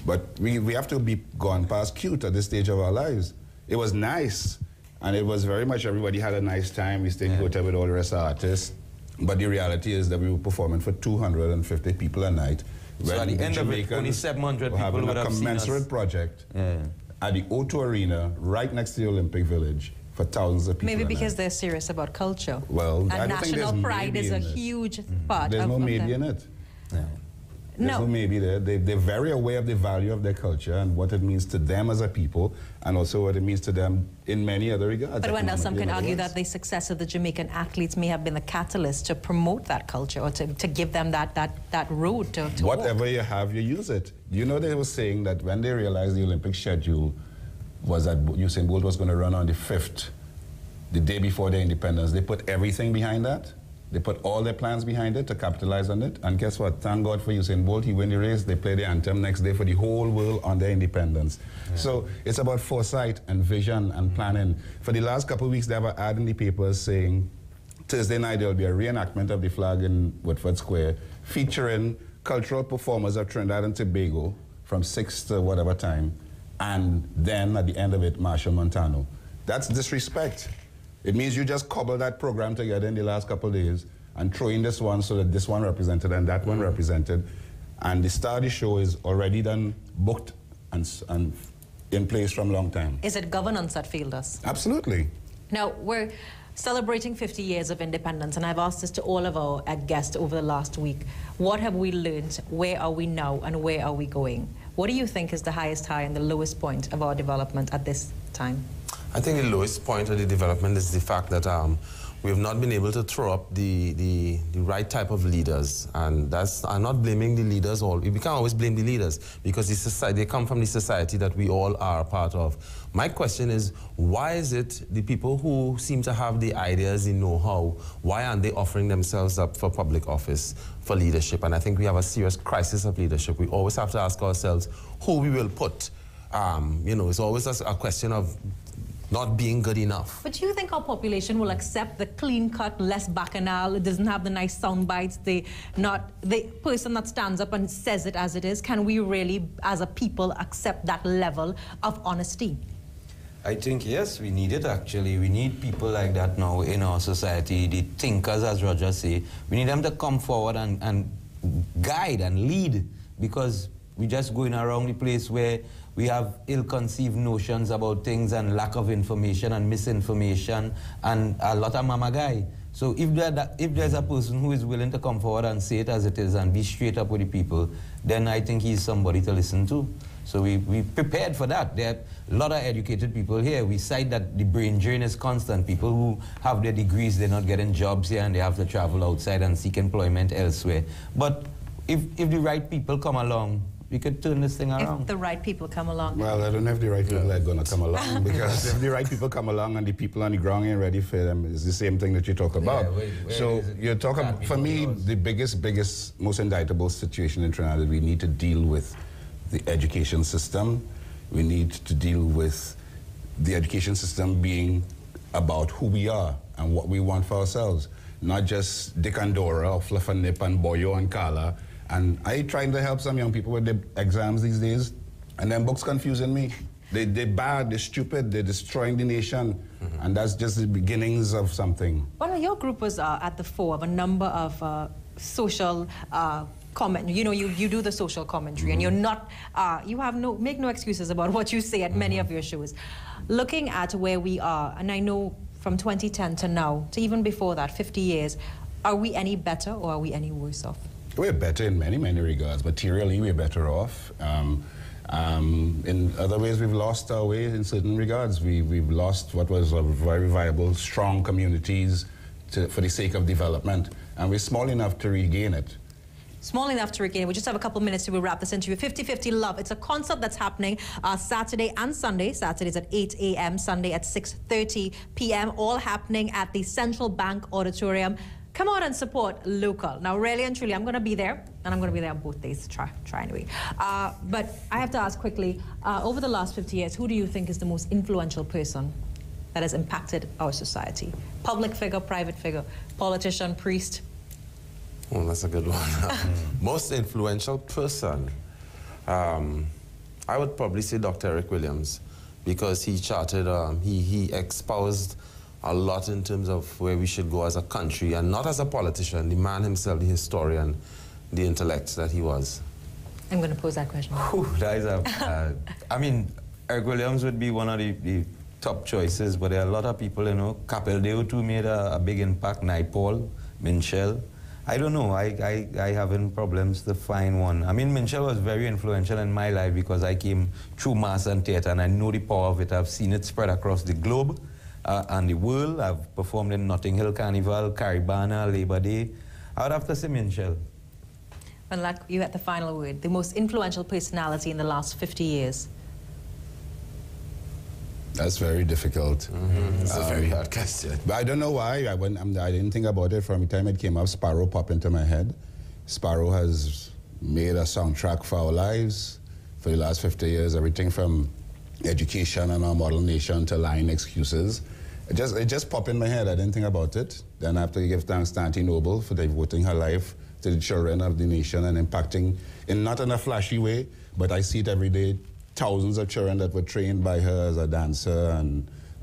[SPEAKER 24] But we have to be gone past cute at this stage of our lives. It was nice, and it was very much everybody had a nice time. We stayed in hotel with all the rest of the artists. But the reality is that we were performing for 250 people a night.
[SPEAKER 10] So at the end of it, only 700 people
[SPEAKER 24] having
[SPEAKER 10] would
[SPEAKER 24] a
[SPEAKER 10] have seen us.
[SPEAKER 24] commensurate project at the O2 Arena, right next to the Olympic Village, for thousands of people.
[SPEAKER 1] Maybe
[SPEAKER 24] a
[SPEAKER 1] because
[SPEAKER 24] night.
[SPEAKER 1] they're serious about culture.
[SPEAKER 24] Well,
[SPEAKER 1] and
[SPEAKER 24] I don't think
[SPEAKER 1] national
[SPEAKER 24] there's
[SPEAKER 1] pride
[SPEAKER 24] maybe
[SPEAKER 1] is a
[SPEAKER 24] in it.
[SPEAKER 1] huge part
[SPEAKER 24] There's
[SPEAKER 1] of
[SPEAKER 24] no maybe
[SPEAKER 1] them.
[SPEAKER 24] in it. There's
[SPEAKER 1] No.
[SPEAKER 24] no maybe there. They're very aware of the value of their culture and what it means to them as a people, and also what it means to them in many other regards.
[SPEAKER 1] But Wendell, some
[SPEAKER 24] economically
[SPEAKER 1] can
[SPEAKER 24] and
[SPEAKER 1] argue
[SPEAKER 24] otherwise.
[SPEAKER 1] that the success of the Jamaican athletes may have been the catalyst to promote that culture or to give them that road to
[SPEAKER 24] Whatever
[SPEAKER 1] walk.
[SPEAKER 24] you have, you use it. You know, they were saying that when they realized the Olympic schedule was that Usain Bolt was going to run on the 5th, the day before their independence, they put everything behind that. They put all their plans behind it to capitalize on it. And guess what? Thank God for Usain Bolt. He won the race. They play the anthem next day for the whole world on their independence. So it's about foresight and vision and planning. For the last couple of weeks, they have an ad in the papers saying Thursday night there will be a reenactment of the flag in Woodford Square featuring cultural performers of Trinidad and Tobago from 6 to whatever time. And then at the end of it, Marshall Montano. That's disrespect. It means you just cobble that program together in the last couple of days and throw in this one so that this one represented and that one represented. And the star of the show is already done, booked, and in place from a long time.
[SPEAKER 1] Is it governance that failed us?
[SPEAKER 24] Absolutely.
[SPEAKER 1] Now, we're celebrating 50 years of independence, and I've asked this to all of our guests over the last week. What have we learned? Where are we now, and where are we going? What do you think is the highest high and the lowest point of our development at this time?
[SPEAKER 8] I think the lowest point of the development is the fact that we have not been able to throw up the right type of leaders. And I'm not blaming the leaders all. We can't always blame the leaders because they come from the society that we all are a part of. My question is, why is it the people who seem to have the ideas, the know-how, why aren't they offering themselves up for public office, for leadership? And I think we have a serious crisis of leadership. We always have to ask ourselves who we will put. You know, it's always a question of not being good enough.
[SPEAKER 1] But do you think our population will accept the clean-cut, less bacchanal, it doesn't have the nice sound bites, the person that stands up and says it as it is? Can we really, as a people, accept that level of honesty?
[SPEAKER 10] I think, yes, we need it, actually. We need people like that now in our society, the thinkers, as Roger say. We need them to come forward and guide and lead, because we're just going around the place where we have ill-conceived notions about things and lack of information and misinformation and a lot of mamagai. So if there's a person who is willing to come forward and say it as it is and be straight up with the people, then I think he's somebody to listen to. So we prepared for that. There are a lot of educated people here. We cite that the brain drain is constant. People who have their degrees, they're not getting jobs here and they have to travel outside and seek employment elsewhere. But if the right people come along, we could turn this thing around.
[SPEAKER 1] If the right people come along.
[SPEAKER 24] Well, I don't know if the right people are going to come along, because if the right people come along and the people on the ground ain't ready for them, it's the same thing that you talk about. So you're talking, for me, the biggest, most indictable situation in Trinidad is we need to deal with the education system. We need to deal with the education system being about who we are and what we want for ourselves, not just Dick and Dora or Fluff and Nip and Boyo and Carla. And I trying to help some young people with their exams these days, and then books confusing me. They're bad, they're stupid, they're destroying the nation, and that's just the beginnings of something.
[SPEAKER 1] Well, your group was at the fore of a number of social comment. You know, you do the social commentary, and you're not, you have make no excuses about what you say at many of your shows. Looking at where we are, and I know from 2010 to now, to even before that, 50 years, are we any better or are we any worse off?
[SPEAKER 24] We're better in many, many regards. Materially, we're better off. In other ways, we've lost our way in certain regards. We've lost what was a very viable, strong communities for the sake of development, and we're small enough to regain it.
[SPEAKER 1] Small enough to regain. We just have a couple minutes to wrap this interview. 50-50 Love. It's a concert that's happening Saturday and Sunday. Saturday's at 8 a.m., Sunday at 6:30 p.m., all happening at the Central Bank Auditorium. Come out and support local. Now, really and truly, I'm going to be there, and I'm going to be there on both days. Try anyway. But I have to ask quickly, over the last 50 years, who do you think is the most influential person that has impacted our society? Public figure, private figure, politician, priest?
[SPEAKER 8] Oh, that's a good one. Most influential person. I would probably say Dr. Eric Williams, because he charted, he espoused a lot in terms of where we should go as a country, and not as a politician, the man himself, the historian, the intellect that he was.
[SPEAKER 1] I'm going to pose that question.
[SPEAKER 10] That is I mean, Eric Williams would be one of the top choices, but there are a lot of people, you know. Capildeo too made a big impact. Naipaul, Minchell. I don't know. I having problems to find one. I mean, Minchell was very influential in my life because I came through mass and theatre, and I know the power of it. I've seen it spread across the globe and the world. I've performed in Notting Hill Carnival, Caribana, Labor Day. I would have to say Minchell.
[SPEAKER 1] And like you had the final word, the most influential personality in the last 50 years.
[SPEAKER 24] That's very difficult.
[SPEAKER 8] It's a very hard question.
[SPEAKER 24] But I don't know why. I didn't think about it from the time it came up. Sparrow popped into my head. Sparrow has made a soundtrack for our lives for the last 50 years. Everything from education and our model nation to lying excuses. It just popped in my head. I didn't think about it. Then I have to give thanks to Auntie Noble for devoting her life to the children of the nation and impacting, not in a flashy way, but I see it every day. Thousands of children that were trained by her as a dancer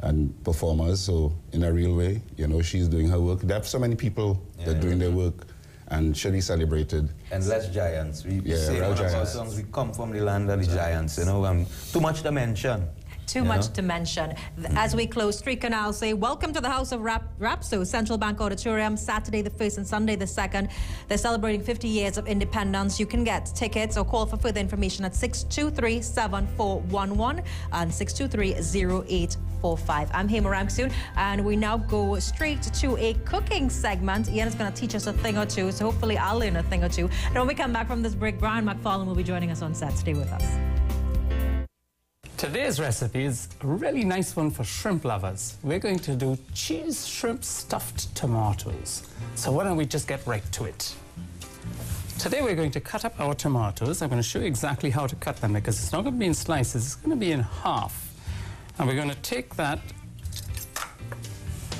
[SPEAKER 24] and performers. So in a real way, you know, she's doing her work. There are so many people that are doing their work and should be celebrated.
[SPEAKER 10] And less giants. We say one of our songs, we come from the land of the giants, you know. Too much to mention.
[SPEAKER 1] Too much to mention. As we close, Street Canal say, welcome to the House of Rapso, Central Bank Auditorium, Saturday the 1st and Sunday the 2nd. They're celebrating 50 years of independence. You can get tickets or call for further information at 623-7411 and 623-0845. I'm Hema Ramksoon, and we now go straight to a cooking segment. Ian is going to teach us a thing or two, so hopefully I'll learn a thing or two. And when we come back from this break, Brian McFarlane will be joining us on set. Stay with us.
[SPEAKER 11] Today's recipe is a really nice one for shrimp lovers. We're going to do cheese shrimp stuffed tomatoes. So why don't we just get right to it? Today we're going to cut up our tomatoes. I'm going to show you exactly how to cut them because it's not going to be in slices, it's going to be in half. And we're going to take that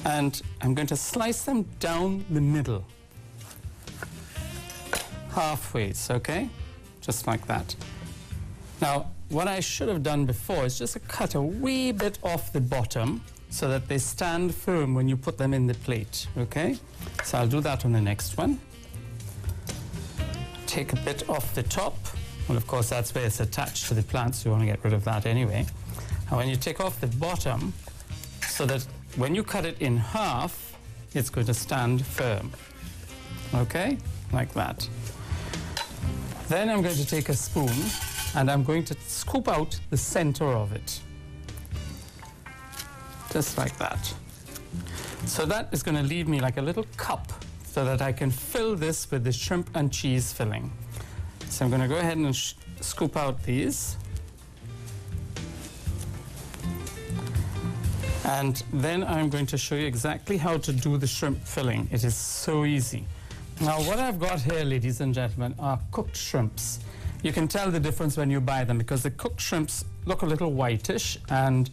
[SPEAKER 11] and I'm going to slice them down the middle. Halfways, okay? Just like that. Now, what I should have done before is just cut a wee bit off the bottom so that they stand firm when you put them in the plate, okay? So I'll do that on the next one. Take a bit off the top. Well, of course, that's where it's attached to the plant, so you want to get rid of that anyway. And when you take off the bottom, so that when you cut it in half, it's going to stand firm, okay? Like that. Then I'm going to take a spoon and I'm going to scoop out the center of it. Just like that. So that is going to leave me like a little cup so that I can fill this with the shrimp and cheese filling. So I'm going to go ahead and scoop out these. And then I'm going to show you exactly how to do the shrimp filling. It is so easy. Now what I've got here, ladies and gentlemen, are cooked shrimps. You can tell the difference when you buy them because the cooked shrimps look a little whitish, and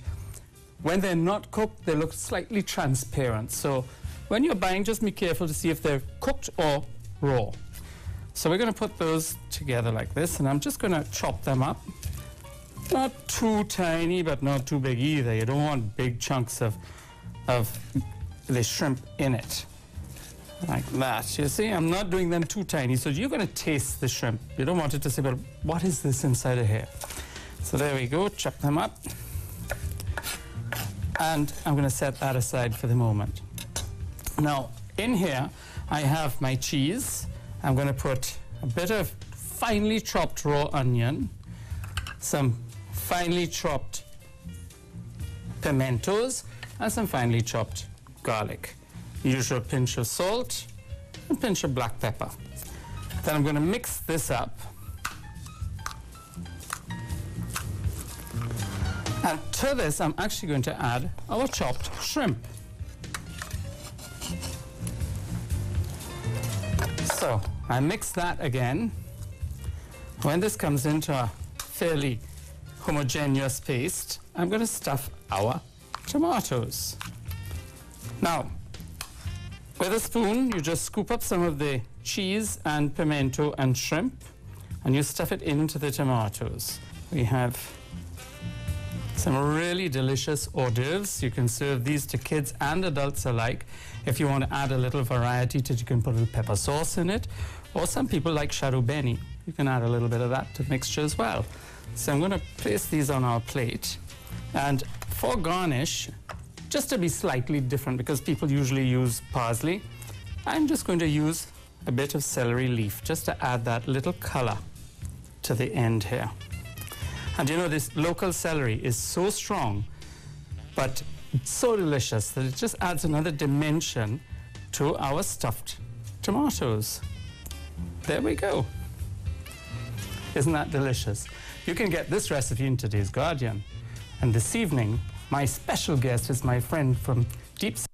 [SPEAKER 11] when they're not cooked, they look slightly transparent. So when you're buying, just be careful to see if they're cooked or raw. So we're going to put those together like this, and I'm just going to chop them up. Not too tiny, but not too big either. You don't want big chunks of the shrimp in it. Like that, you see? I'm not doing them too tiny, so you're going to taste the shrimp. You don't want it to say, but what is this inside of here? So there we go, chop them up. And I'm going to set that aside for the moment. Now, in here, I have my cheese. I'm going to put a bit of finely chopped raw onion, some finely chopped pimentos, and some finely chopped garlic. Usual pinch of salt, and a pinch of black pepper. Then I'm going to mix this up. And to this, I'm actually going to add our chopped shrimp. So I mix that again. When this comes into a fairly homogeneous paste, I'm going to stuff our tomatoes. Now, With a spoon, you just scoop up some of the cheese and pimento and shrimp, and you stuff it into the tomatoes. We have some really delicious hors d'oeuvres. You can serve these to kids and adults alike. If you want to add a little variety to it, you can put a little pepper sauce in it. Or some people like shadow beni. You can add a little bit of that to the mixture as well. So I'm going to place these on our plate. And for garnish, just to be slightly different, because people usually use parsley, I'm just going to use a bit of celery leaf, just to add that little color to the end here. And you know, this local celery is so strong, but so delicious that it just adds another dimension to our stuffed tomatoes. There we go. Isn't that delicious? You can get this recipe in today's Guardian. And this evening, my special guest is my friend from Deep South.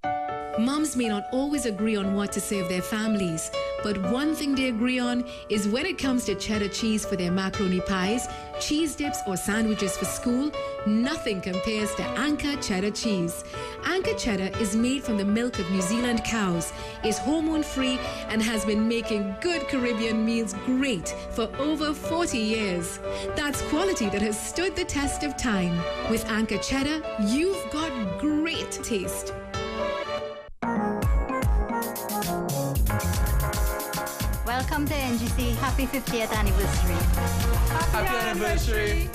[SPEAKER 13] Moms may not always agree on what to serve their families, but one thing they agree on is when it comes to cheddar cheese for their macaroni pies, cheese dips or sandwiches for school, nothing compares to Anchor cheddar cheese. Anchor cheddar is made from the milk of New Zealand cows, is hormone-free, and has been making good Caribbean meals great for over 40 years. That's quality that has stood the test of time. With Anchor cheddar, you've got great taste.
[SPEAKER 15] Welcome to NGC. Happy 50th anniversary.
[SPEAKER 17] Happy anniversary.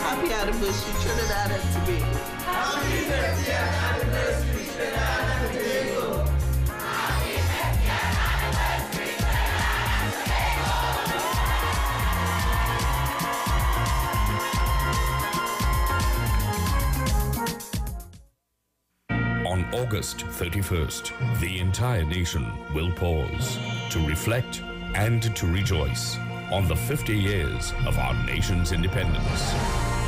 [SPEAKER 17] Happy anniversary, Trinidad and Tobago.
[SPEAKER 14] Happy 50th anniversary, Trinidad and Tobago. Happy 50th anniversary, Trinidad and
[SPEAKER 18] Tobago. On August 31st, the entire nation will pause to reflect and to rejoice on the 50 years of our nation's independence.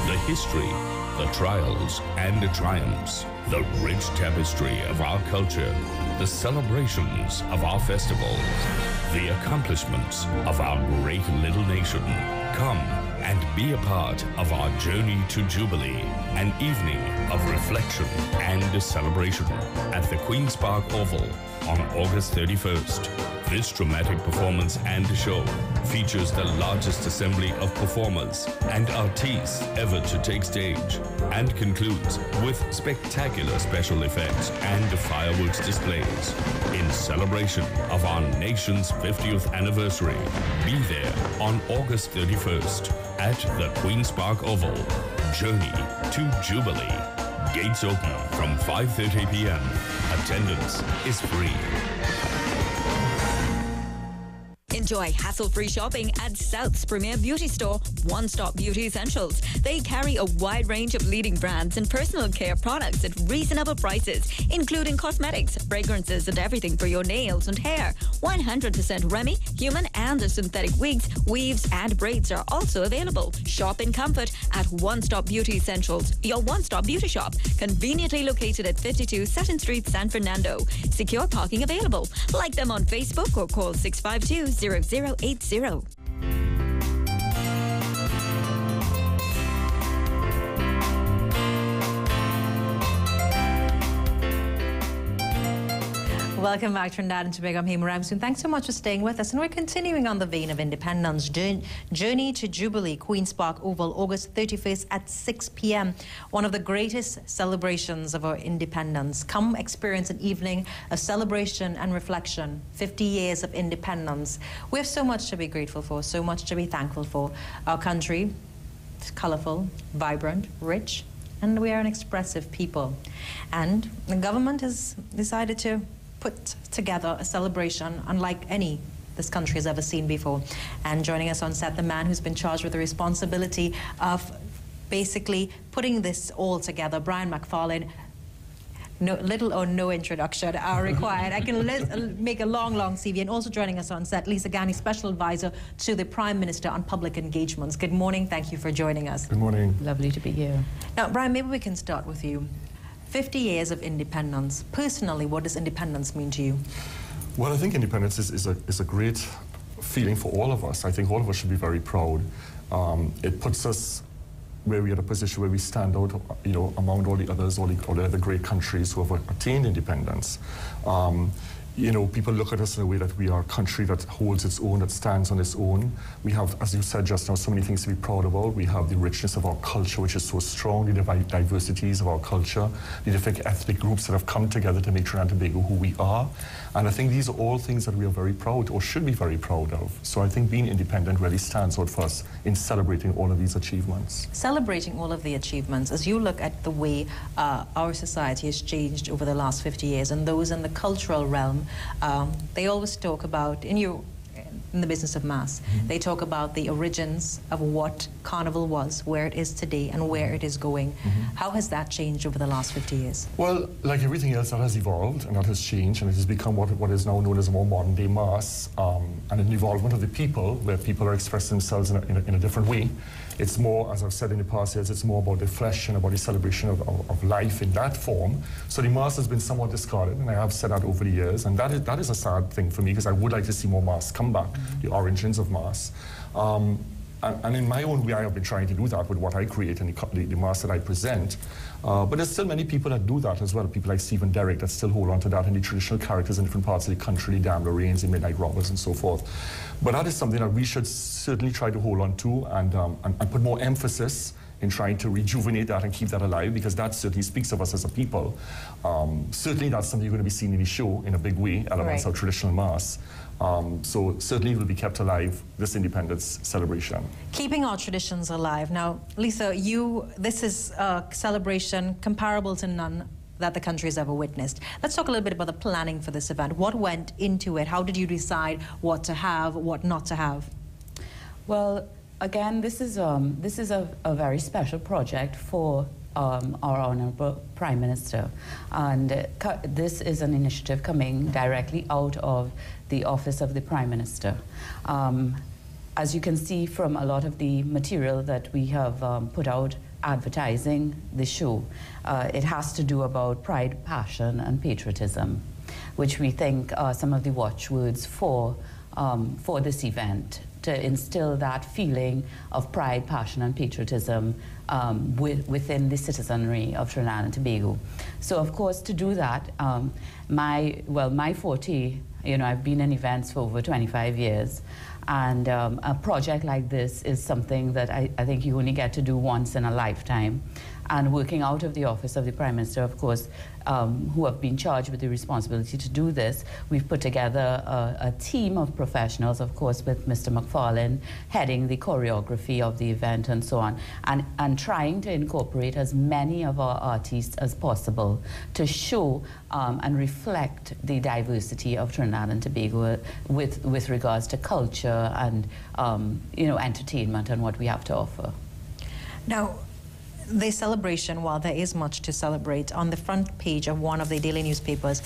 [SPEAKER 18] The history, the trials and the triumphs, the rich tapestry of our culture, the celebrations of our festivals, the accomplishments of our great little nation. Come and be a part of our journey to Jubilee, an evening of reflection and celebration at the Queen's Park Oval on August 31st. This dramatic performance and show features the largest assembly of performers and artists ever to take stage, and concludes with spectacular special effects and fireworks displays. In celebration of our nation's 50th anniversary, be there on August 31st at the Queen's Park Oval. Journey to Jubilee. Gates open from 5:30 p.m. Attendance is free.
[SPEAKER 5] Enjoy hassle-free shopping at South's premier beauty store, One Stop Beauty Essentials. They carry a wide range of leading brands and personal care products at reasonable prices, including cosmetics, fragrances, and everything for your nails and hair. 100% Remy, human and synthetic wigs, weaves, and braids are also available. Shop in comfort at One Stop Beauty Essentials, your one-stop beauty shop, conveniently located at 52 Sutton Street, San Fernando. Secure parking available. Like them on Facebook or call 652-0080.
[SPEAKER 1] Welcome back, Trinidad and Tobago. I'm Hema Ramsoon. Thanks so much for staying with us. And we're continuing on the vein of independence. Journey to Jubilee, Queen's Park Oval, August 31st at 6 p.m. One of the greatest celebrations of our independence. Come experience an evening of celebration and reflection. 50 years of independence. We have so much to be grateful for, so much to be thankful for. Our country is colorful, vibrant, rich, and we are an expressive people. And the government has decided to put together a celebration unlike any this country has ever seen before. And joining us on set, the man who's been charged with the responsibility of basically putting this all together, Brian McFarlane. No, little or no introduction are required. I can make a long CV. And also joining us on set, Lisa Ghani, Special Advisor to the Prime Minister on Public Engagements. Good morning. Thank you for joining us.
[SPEAKER 20] Good morning.
[SPEAKER 1] Lovely to be here. Now, Brian, maybe we can start with you. 50 years of independence. Personally, what does independence mean to you?
[SPEAKER 20] Well, I think independence is a great feeling for all of us. I think all of us should be very proud. It puts us where we're at a position where we stand out, you know, among all the others, all the other great countries who have attained independence. You know, people look at us in a way that we are a country that holds its own, that stands on its own. We have, as you said just now, so many things to be proud about. We have the richness of our culture, which is so strong, the diversities of our culture, the different ethnic groups that have come together to make Trinidad and Tobago who we are. And I think these are all things that we are very proud, or should be very proud of. So I think being independent really stands out for us in celebrating all of these achievements.
[SPEAKER 1] Celebrating all of the achievements, as you look at the way our society has changed over the last 50 years, and those in the cultural realm, they always talk about, in the business of mass, they talk about the origins of what Carnival was, where it is today, and where it is going. How has that changed over the last 50 years?
[SPEAKER 20] Well, like everything else, that has evolved and that has changed, and it has become what is now known as a more modern-day mass, and an involvement of the people, where people are expressing themselves in a different way. It's more, as I've said in the past years, it's more about the flesh and about the celebration of life in that form. So the mass has been somewhat discarded, and I have said that over the years, and that is a sad thing for me, because I would like to see more mass come back, the origins of mass. And in my own way, I have been trying to do that with what I create and the mass that I present. But there's still many people that do that as well, people like Stephen Derrick that still hold on to that, and the traditional characters in different parts of the country, the Damn Lorraines, the Midnight Robbers, and so forth. But that is something that we should certainly try to hold on to and put more emphasis in trying to rejuvenate that and keep that alive, because that certainly speaks of us as a people. Certainly that's something you're going to be seeing in the show in a big way, elements of traditional mass. So certainly it will be kept alive, this independence celebration.
[SPEAKER 1] Keeping our traditions alive. Now, Lisa, this is a celebration comparable to none that the country has ever witnessed. Let's talk a little bit about the planning for this event. What went into it? How did you decide what to have, what not to have?
[SPEAKER 2] Well, again, this is a very special project for our Honourable Prime Minister, and this is an initiative coming directly out of the Office of the Prime Minister. As you can see from a lot of the material that we have put out advertising the show, it has to do about pride, passion, and patriotism, which we think are some of the watchwords for this event, to instill that feeling of pride, passion, and patriotism within the citizenry of Trinidad and Tobago. So, of course, to do that, my forte, I've been in events for over 25 years, and a project like this is something that I think you only get to do once in a lifetime. And working out of the Office of the Prime Minister, of course, who have been charged with the responsibility to do this, we've put together a team of professionals, of course, with Mr. McFarlane heading the choreography of the event and so on, and trying to incorporate as many of our artists as possible to show and reflect the diversity of Trinidad and Tobago with regards to culture and, entertainment and what we have to offer.
[SPEAKER 1] Now, the celebration, while there is much to celebrate, on the front page of one of the daily newspapers,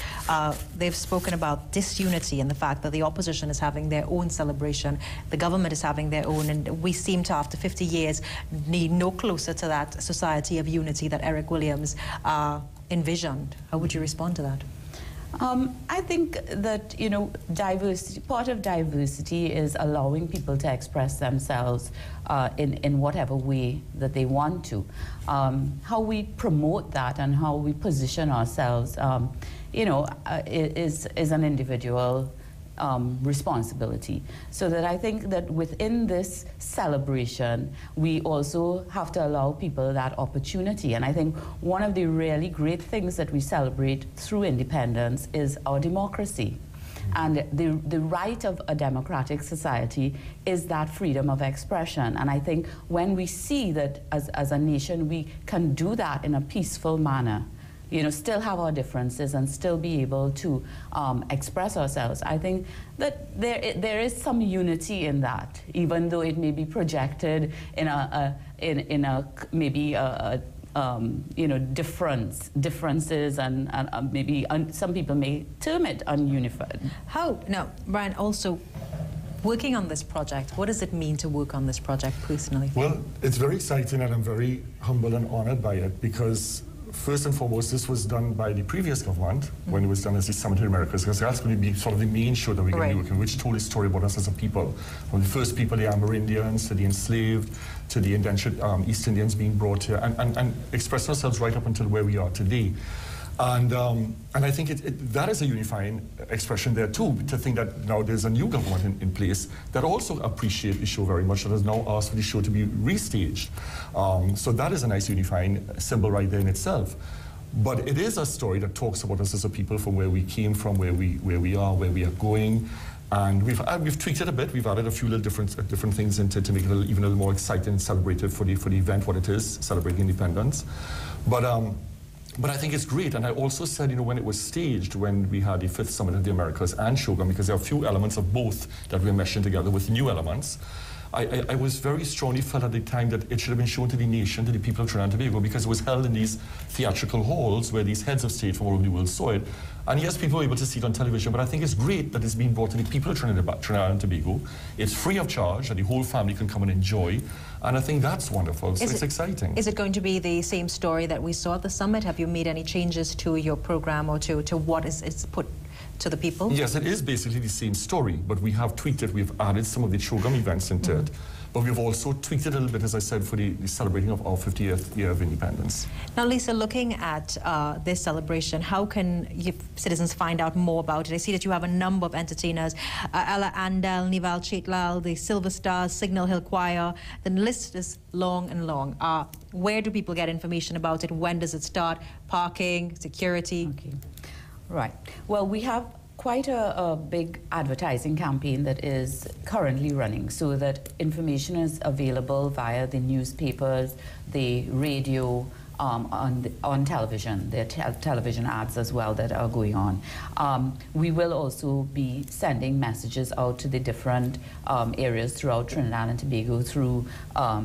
[SPEAKER 1] they've spoken about disunity and the fact that the opposition is having their own celebration, the government is having their own, and we seem to, after 50 years, need no closer to that society of unity that Eric Williams envisioned. How would you respond to that?
[SPEAKER 2] I think that, diversity, part of diversity is allowing people to express themselves in whatever way that they want to. How we promote that and how we position ourselves, is an individual responsibility. So that I think that within this celebration, we also have to allow people that opportunity. And I think one of the really great things that we celebrate through independence is our democracy. And the right of a democratic society is that freedom of expression. And I think when we see that as a nation, we can do that in a peaceful manner, still have our differences and still be able to express ourselves. I think that there is some unity in that, even though it may be projected in differences and maybe some people may term it ununified.
[SPEAKER 1] Now, Brian, also working on this project, what does it mean to work on this project personally?
[SPEAKER 20] Well, it's very exciting, and I'm very humbled and honored by it, because first and foremost, this was done by the previous government when it was done as the Summit of the Americas, because that's going to be sort of the main show that we're going to do, which told a story about us as a people. From the first people, the Amerindians, to the enslaved, to the indentured East Indians being brought here, and express ourselves right up until where we are today. And I think that is a unifying expression there too, to think that now there's a new government in place that also appreciate the show very much, that has now asked for the show to be restaged. So that is a nice unifying symbol right there in itself. But it is a story that talks about us as a people, from where we came from, where we are, where we are going. And we've tweaked it a bit. We've added a few little different things into to make it even a little more exciting and celebrative for the event, what it is, celebrating independence. But I think it's great, and I also said, you know, when it was staged, when we had the 5th Summit of the Americas and Shogun, because there are a few elements of both that we're meshing together with new elements, I was very strongly felt at the time that it should have been shown to the nation, to the people of Trinidad and Tobago, because it was held in these theatrical halls where these heads of state from all over the world saw it. And yes, people were able to see it on television, but I think it's great that it's being brought to the people of Trinidad and Tobago. It's free of charge, and the whole family can come and enjoy. And I think that's wonderful, so it's exciting.
[SPEAKER 1] Is it going to be the same story that we saw at the summit? Have you made any changes to your program or to what is put to the people?
[SPEAKER 20] Yes, it is basically the same story, but we have tweaked it. We've added some of the Chogam events into it, but we've also tweaked it a little bit, as I said, for the celebrating of our 50th year of independence.
[SPEAKER 1] Now, Lisa, looking at this celebration, how can citizens find out more about it? I see that you have a number of entertainers, Ella Andel, Nival Chetlal, the Silver Stars, Signal Hill Choir. The list is long and long. Where do people get information about it? When does it start? Parking, security?
[SPEAKER 2] Okay. Right. Well, we have quite a big advertising campaign that is currently running, so that information is available via the newspapers, the radio, on television. There are television ads as well that are going on. We will also be sending messages out to the different areas throughout Trinidad and Tobago through a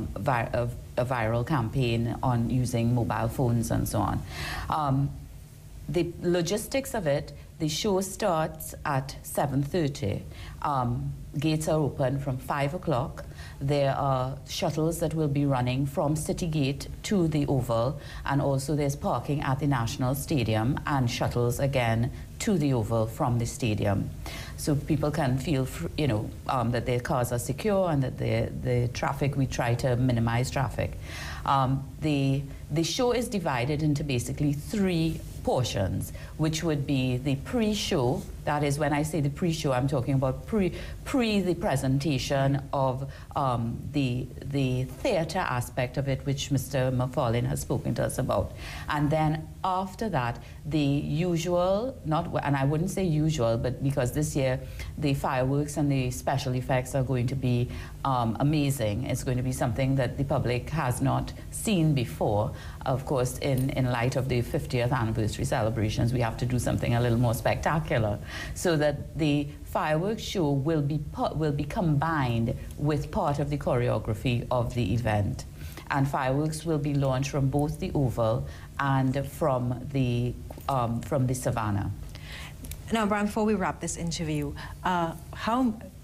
[SPEAKER 2] viral campaign on using mobile phones and so on. The logistics of it, the show starts at 7:30. Gates are open from 5 o'clock. There are shuttles that will be running from City Gate to the Oval, and also there's parking at the National Stadium and shuttles again to the Oval from the stadium. So people can feel, that their cars are secure and that the traffic, we try to minimize traffic. The show is divided into basically 3 portions, which would be the pre-show. That is, when I say the pre-show, I'm talking about pre the presentation of the theatre aspect of it, which Mr. McFarlane has spoken to us about. And then after that, the usual, and I wouldn't say usual, but because this year the fireworks and the special effects are going to be amazing. It's going to be something that the public has not seen before. Of course, in light of the 50th anniversary celebrations, we have to do something a little more spectacular, so that the fireworks show will be combined with part of the choreography of the event. And fireworks will be launched from both the Oval and from the Savannah.
[SPEAKER 1] Now, Brian, before we wrap this interview,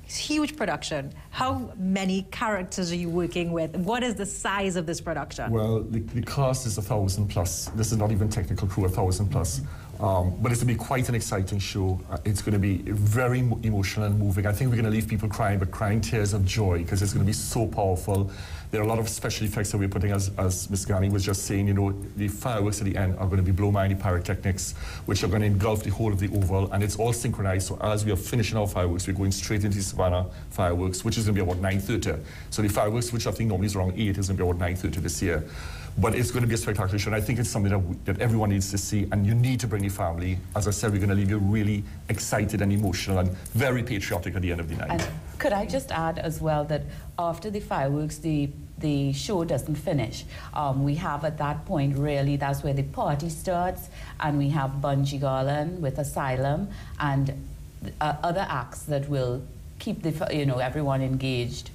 [SPEAKER 1] huge production. How many characters are you working with? What is the size of this production?
[SPEAKER 20] Well, the cast is 1,000 plus. This is not even technical crew, 1,000 plus. But it's going to be quite an exciting show. It's going to be very emotional and moving. I think we're going to leave people crying, but crying tears of joy, because it's going to be so powerful. There are a lot of special effects that we're putting, as Ms. Ghani was just saying. You know, the fireworks at the end are going to be blow mind pyrotechnics, which are going to engulf the whole of the Oval, and it's all synchronized. So as we are finishing our fireworks, we're going straight into the Savannah fireworks, which is going to be about 9:30. So the fireworks, which I think normally is around 8, is going to be about 9:30 this year. But it's going to be a spectacular show, and I think it's something that everyone needs to see, and you need to bring your family. As I said, we're going to leave you really excited and emotional and very patriotic at the end of the night.
[SPEAKER 2] And could I just add as well that after the fireworks, the show doesn't finish. We have at that point, really, that's where the party starts, and we have Bungee Garland with Asylum and other acts that will keep everyone engaged.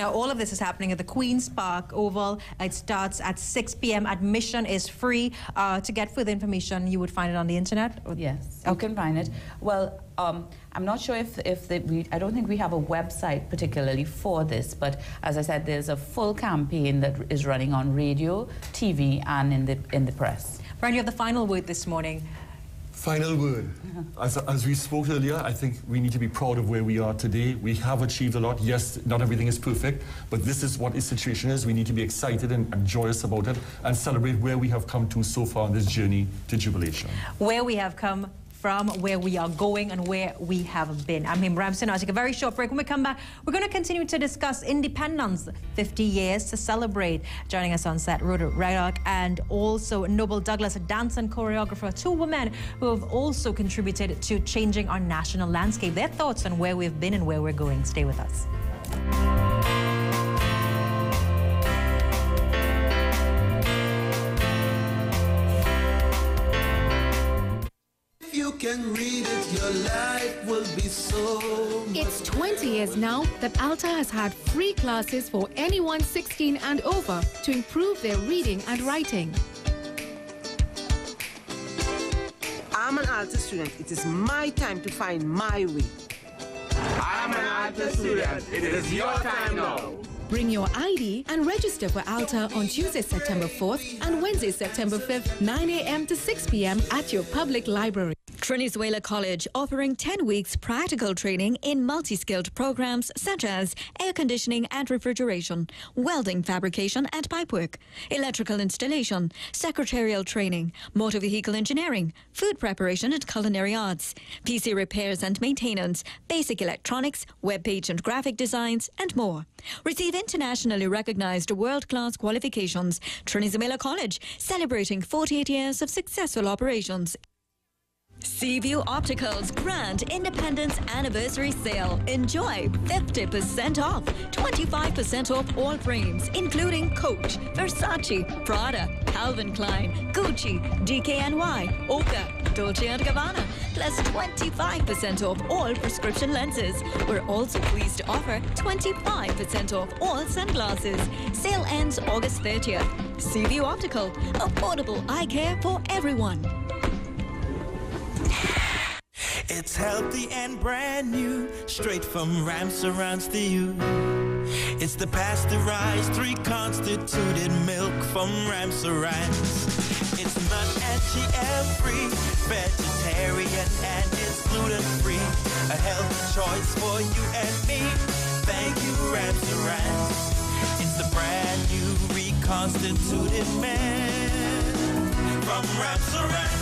[SPEAKER 1] Now, all of this is happening at the Queen's Park Oval. It starts at 6 p.m. Admission is free. To get further information, you would find it on the internet?
[SPEAKER 2] Yes, you can find it. Well, I'm not sure I don't think we have a website particularly for this, but as I said, there's a full campaign that is running on radio, TV, and in the press.
[SPEAKER 1] Brian, you have the final word this morning.
[SPEAKER 20] Final word. As we spoke earlier, I think we need to be proud of where we are today. We have achieved a lot. Yes, not everything is perfect, but this is what the situation is. We need to be excited and joyous about it and celebrate where we have come to so far in this journey to jubilation.
[SPEAKER 1] Where we have come from, where we are going, and where we have been. I'm Him Ramson. I'll take a very short break. When we come back, we're going to continue to discuss independence, 50 years to celebrate. Joining us on set, Rhoda Ryddock and also Noble Douglas, a dancer and choreographer, two women who have also contributed to changing our national landscape. Their thoughts on where we've been and where we're going. Stay with us.
[SPEAKER 14] You can read it, your life will be so.
[SPEAKER 13] It's 20 years now that Alta has had free classes for anyone 16 and over to improve their reading and writing.
[SPEAKER 17] I'm an Alta student. It is my time to find my way.
[SPEAKER 12] I'm an Alta student. It is your time now.
[SPEAKER 13] Bring your ID and register for Alta on Tuesday, September 4th and Wednesday, September 5th, 9 a.m. to 6 p.m. at your public library.
[SPEAKER 5] Trinizuela College offering 10 weeks practical training in multi-skilled programs such as air conditioning and refrigeration, welding, fabrication and pipework, electrical installation, secretarial training, motor vehicle engineering, food preparation and culinary arts, PC repairs and maintenance, basic electronics, web page and graphic designs and more. Receive internationally recognized world-class qualifications. Trinizuela College, celebrating 48 years of successful operations. Seaview Optical's Grand Independence Anniversary Sale. Enjoy 50% off, 25% off all frames, including Coach, Versace, Prada, Calvin Klein, Gucci, DKNY, Oka, Dolce & Gabbana, plus 25% off all prescription lenses. We're also pleased to offer 25% off all sunglasses. Sale ends August 30th. Seaview Optical, affordable eye care for everyone.
[SPEAKER 14] It's healthy and brand new, straight from Ramsarans to you. It's the pasteurized, reconstituted milk from Ramsarans. It's nut and GM-free, vegetarian and it's gluten-free. A healthy choice for you and me. Thank you, Ramsarans. It's the brand new, reconstituted milk from Ramsarans.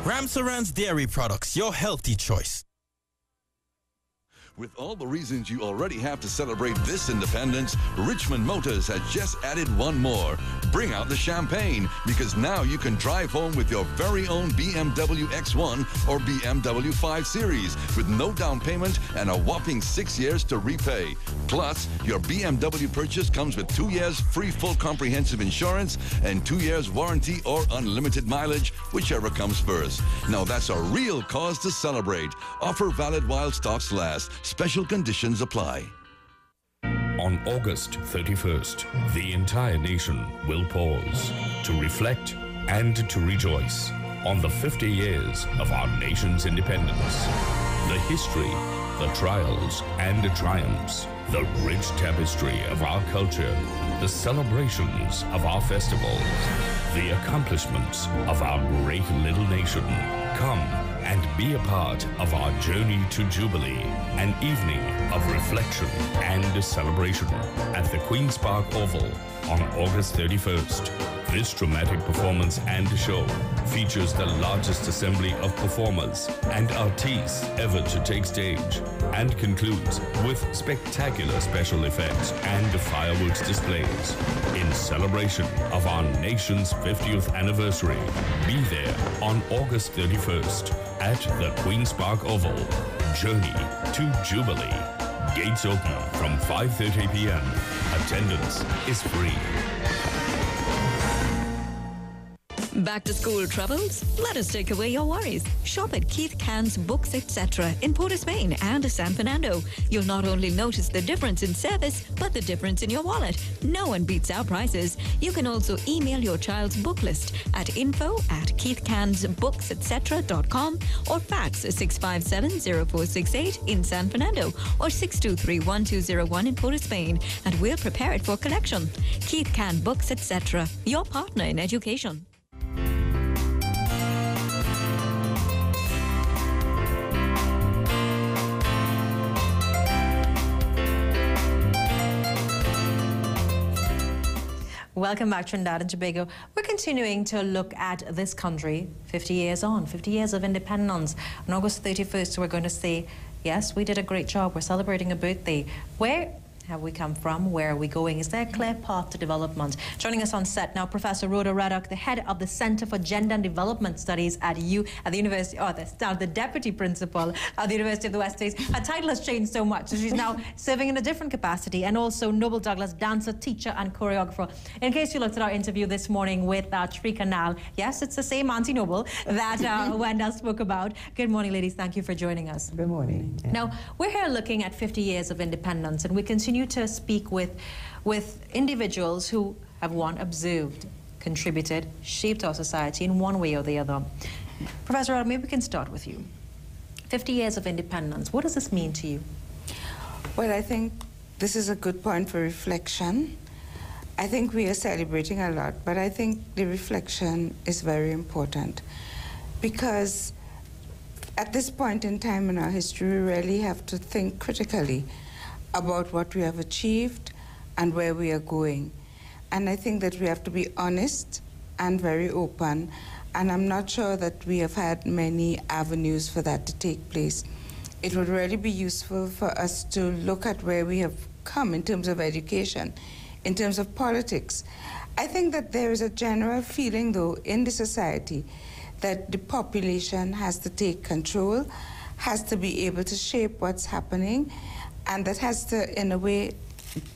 [SPEAKER 14] Ramsarans Dairy Products, your healthy choice.
[SPEAKER 7] With all the reasons you already have to celebrate this independence, Richmond Motors has just added one more. Bring out the champagne, because now you can drive home with your very own BMW X1 or BMW 5 Series with no down payment and a whopping 6 years to repay. Plus, your BMW purchase comes with 2 years free full comprehensive insurance and 2 years warranty or unlimited mileage, whichever comes first. Now that's a real cause to celebrate. Offer valid while stocks last. Special conditions apply.
[SPEAKER 18] On August 31st, the entire nation will pause to reflect and to rejoice on the 50 years of our nation's independence. The history, the trials and the triumphs, the rich tapestry of our culture, the celebrations of our festivals, the accomplishments of our great little nation. Come and be a part of our journey to Jubilee, an evening of reflection and celebration at the Queen's Park Oval on August 31st. This dramatic performance and show features the largest assembly of performers and artists ever to take stage, and concludes with spectacular special effects and fireworks displays in celebration of our nation's 50th anniversary. Be there on August 31st at the Queen's Park Oval. Journey to Jubilee. Gates open from 5:30 p.m. Attendance is free.
[SPEAKER 5] Back to school troubles? Let us take away your worries. Shop at Keith Cann's Books Etc. in Port of Spain and San Fernando. You'll not only notice the difference in service, but the difference in your wallet. No one beats our prices. You can also email your child's book list at info@keithcannsbooksetc.com or fax 657-0468 in San Fernando or 623-1201 in Port of Spain, and we'll prepare it for collection. Keith Cann Books Etc. Your partner in education.
[SPEAKER 1] Welcome back, Trinidad and Tobago. We're continuing to look at this country 50 years on, 50 years of independence. On August 31st, we're going to say, yes, we did a great job. We're celebrating a birthday. Where have we come from? Where are we going? Is there a clear path to development? Joining us on set now, Professor Rhoda Ruddock, the head of the Center for Gender and Development Studies at the University, the deputy principal at the University of the West Indies. Her title has changed so much, so she's now serving in a different capacity, and also Noble Douglas, dancer, teacher, and choreographer. In case you looked at our interview this morning with Tree Canal, yes, it's the same Auntie Noble that Wendell spoke about. Good morning, ladies. Thank you for joining us.
[SPEAKER 3] Good morning. Yeah.
[SPEAKER 1] Now, we're here looking at 50 years of independence, and we continue to speak with individuals who have, one, observed, contributed, shaped our society in one way or the other. Professor Ruddock, maybe we can start with you. 50 years of independence, what does this mean to you?
[SPEAKER 6] Well, I think this is a good point for reflection. I think we are celebrating a lot, but I think the reflection is very important, because at this point in time in our history, we really have to think critically about what we have achieved and where we are going. And I think that we have to be honest and very open, and I'm not sure that we have had many avenues for that to take place. It would really be useful for us to look at where we have come in terms of education, in terms of politics. I think that there is a general feeling, though, in the society that the population has to take control, has to be able to shape what's happening, and that has to, in a way,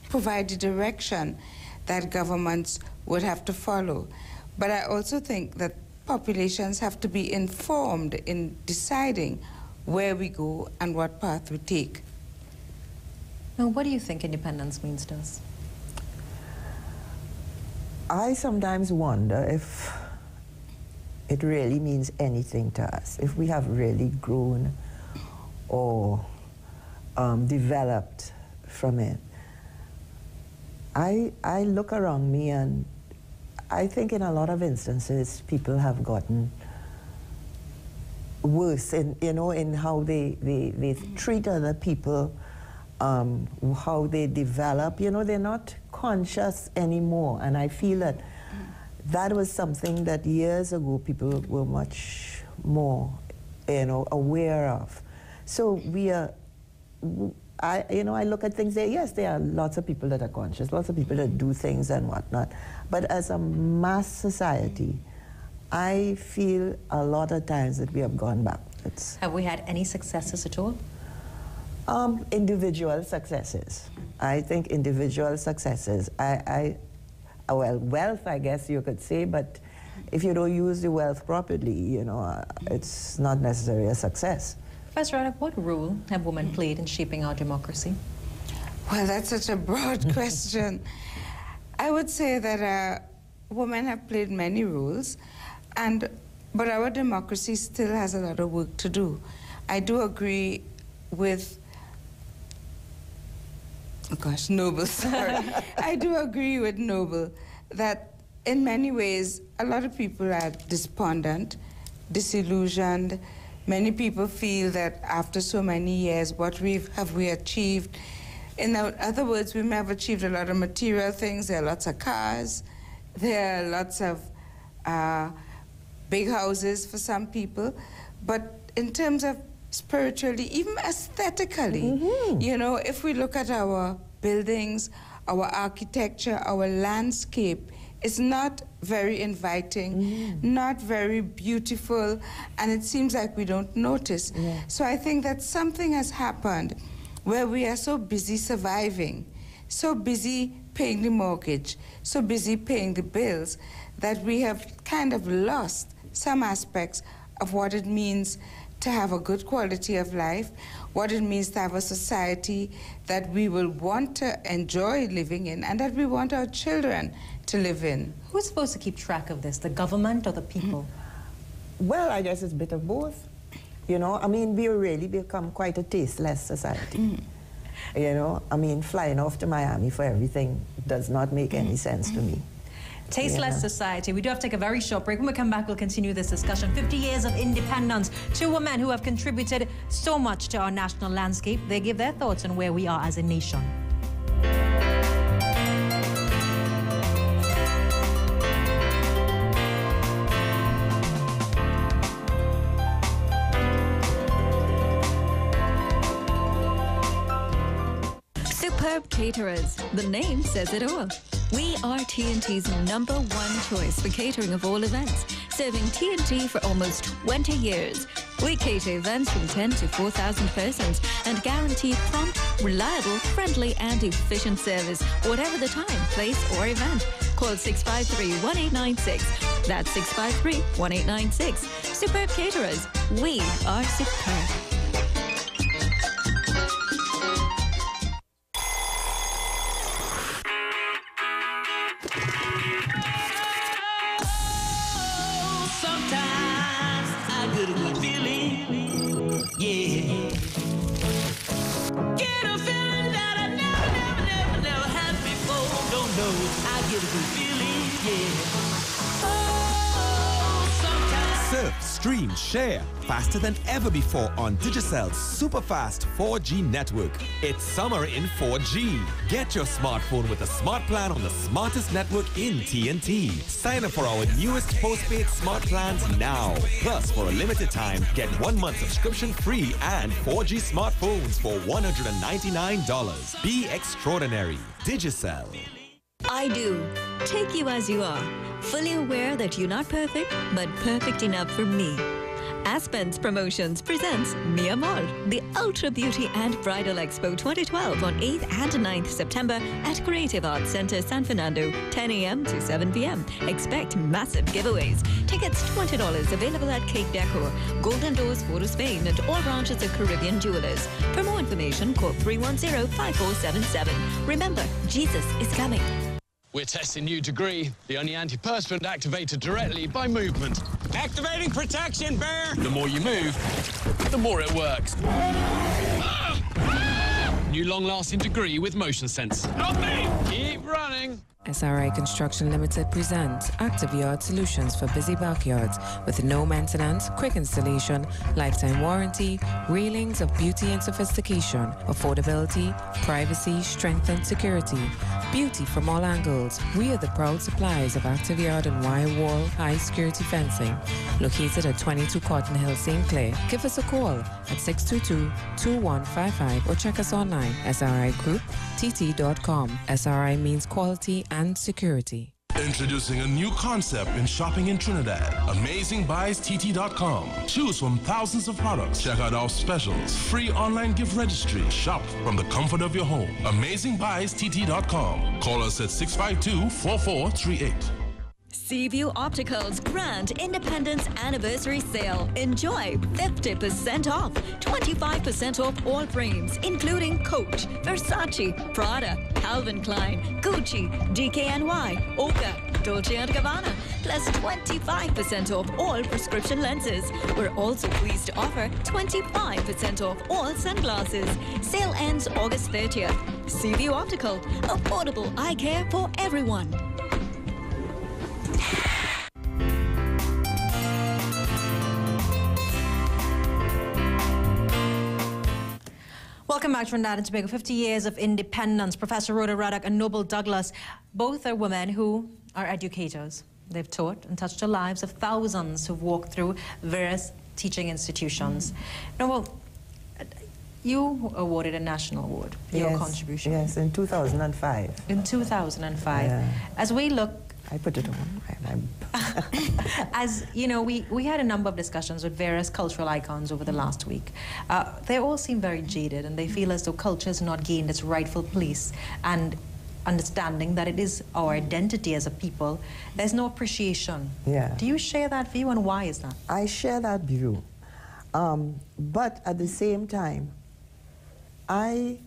[SPEAKER 6] provide the direction that governments would have to follow. But I also think that populations have to be informed in deciding where we go and what path we take.
[SPEAKER 1] Now, what do you think independence means to us?
[SPEAKER 3] I sometimes wonder if it really means anything to us, if we have really grown or developed from it. I look around me, and I think in a lot of instances people have gotten worse in, in how they treat other people, how they develop. They're not conscious anymore, and I feel that that was something that years ago people were much more aware of. So we are, I look at things there. Yes, there are lots of people that are conscious, lots of people that do things and whatnot. But as a mass society, I feel a lot of times that we have gone backwards.
[SPEAKER 1] Have we had any successes at all?
[SPEAKER 3] Individual successes. I think individual successes. Well, wealth, I guess you could say, but if you don't use the wealth properly, it's not necessarily a success.
[SPEAKER 1] Professor Ruddock, what role have women played in shaping our democracy?
[SPEAKER 6] Well, that's such a broad question. I would say that women have played many roles, but our democracy still has a lot of work to do. I do agree with, Noble, sorry. I do agree with Noble that in many ways, a lot of people are despondent, disillusioned. Many people feel that after so many years, what have we achieved? In other words, we may have achieved a lot of material things. There are lots of cars. There are lots of big houses for some people. But in terms of spiritually, even aesthetically, if we look at our buildings, our architecture, our landscape, it's not very inviting, not very beautiful, and it seems like we don't notice. Yeah. So I think that something has happened where we are so busy surviving, so busy paying the mortgage, so busy paying the bills, that we have kind of lost some aspects of what it means to have a good quality of life, what it means to have a society that we will want to enjoy living in and that we want our children to live in.
[SPEAKER 1] Who's supposed to keep track of this, the government or the people?
[SPEAKER 3] Well, I guess it's a bit of both. You know, I mean, we really become quite a tasteless society. You know, I mean, flying off to Miami for everything does not make any sense to me.
[SPEAKER 1] Tasteless society. We do have to take a very short break. When we come back, we'll continue this discussion. 50 years of independence. Two women who have contributed so much to our national landscape. They give their thoughts on where we are as a nation.
[SPEAKER 5] Superb Caterers. The name says it all. We are TNT's #1 choice for catering of all events, serving TNT for almost 20 years. We cater events from 10 to 4,000 persons and guarantee prompt, reliable, friendly and efficient service, whatever the time, place or event. Call 653-1896. That's 653-1896. Superb Caterers. We are superb.
[SPEAKER 4] Surf, stream, share faster than ever before on Digicel's super-fast 4G network. It's summer in 4G. Get your smartphone with a smart plan on the smartest network in TNT. Sign up for our newest postpaid smart plans now. Plus, for a limited time, get 1 month subscription free and 4G smartphones for $199. Be extraordinary. Digicel.
[SPEAKER 5] I do. Take you as you are. Fully aware that you're not perfect, but perfect enough for me. Aspen's Promotions presents Mi Amor, the Ultra Beauty and Bridal Expo 2012 on 8th and 9th September at Creative Arts Center, San Fernando, 10 a.m. to 7 p.m. Expect massive giveaways. Tickets $20 available at Cake Decor, Golden Doors Photo Spain, and all branches of Caribbean Jewelers. For more information, call 310-5477. Remember, Jesus is coming.
[SPEAKER 9] We're testing new Degree, the only antiperspirant activated directly by movement. Activating protection, Bear! The more you move, the more it works. New long-lasting Degree with motion sense. Not me! Keep running!
[SPEAKER 16] SRI Construction Limited presents Active Yard Solutions for busy backyards with no maintenance, quick installation, lifetime warranty, railings of beauty and sophistication, affordability, privacy, strength and security. Beauty from all angles. We are the proud suppliers of Active Yard and wire wall, high security fencing. Located at 22 Cotton Hill, St. Clair. Give us a call at 622-2155 or check us online, srigroup.tt.com. SRI means quality and security.
[SPEAKER 19] Introducing a new concept in shopping in Trinidad. AmazingBuysTT.com. Choose from thousands of products. Check out our specials. Free online gift registry. Shop from the comfort of your home. AmazingBuysTT.com. Call us at 652-4438.
[SPEAKER 5] Seaview Optical's Grand Independence Anniversary Sale. Enjoy 50% off, 25% off all frames, including Coach, Versace, Prada, Calvin Klein, Gucci, DKNY, Oka, Dolce & Gabbana, plus 25% off all prescription lenses. We're also pleased to offer 25% off all sunglasses. Sale ends August 30th. Seaview Optical, affordable eye care for everyone.
[SPEAKER 1] Welcome back to Trinidad and Tobago. 50 years of independence. Professor Rhoda Ruddock and Noble Douglas, both are women who are educators. They've taught and touched the lives of thousands who've walked through various teaching institutions. Noble, you were awarded a national award for your contribution.
[SPEAKER 3] Yes, in 2005.
[SPEAKER 1] In 2005.
[SPEAKER 3] Yeah.
[SPEAKER 1] As we look...
[SPEAKER 3] I put it on.
[SPEAKER 1] As you know, we had a number of discussions with various cultural icons over the last week. They all seem very jaded, and they feel as though culture has not gained its rightful place. And understanding that it is our identity as a people, there's no appreciation.
[SPEAKER 3] Yeah.
[SPEAKER 1] Do you share that view, and why is that?
[SPEAKER 3] I share that view. But at the same time, I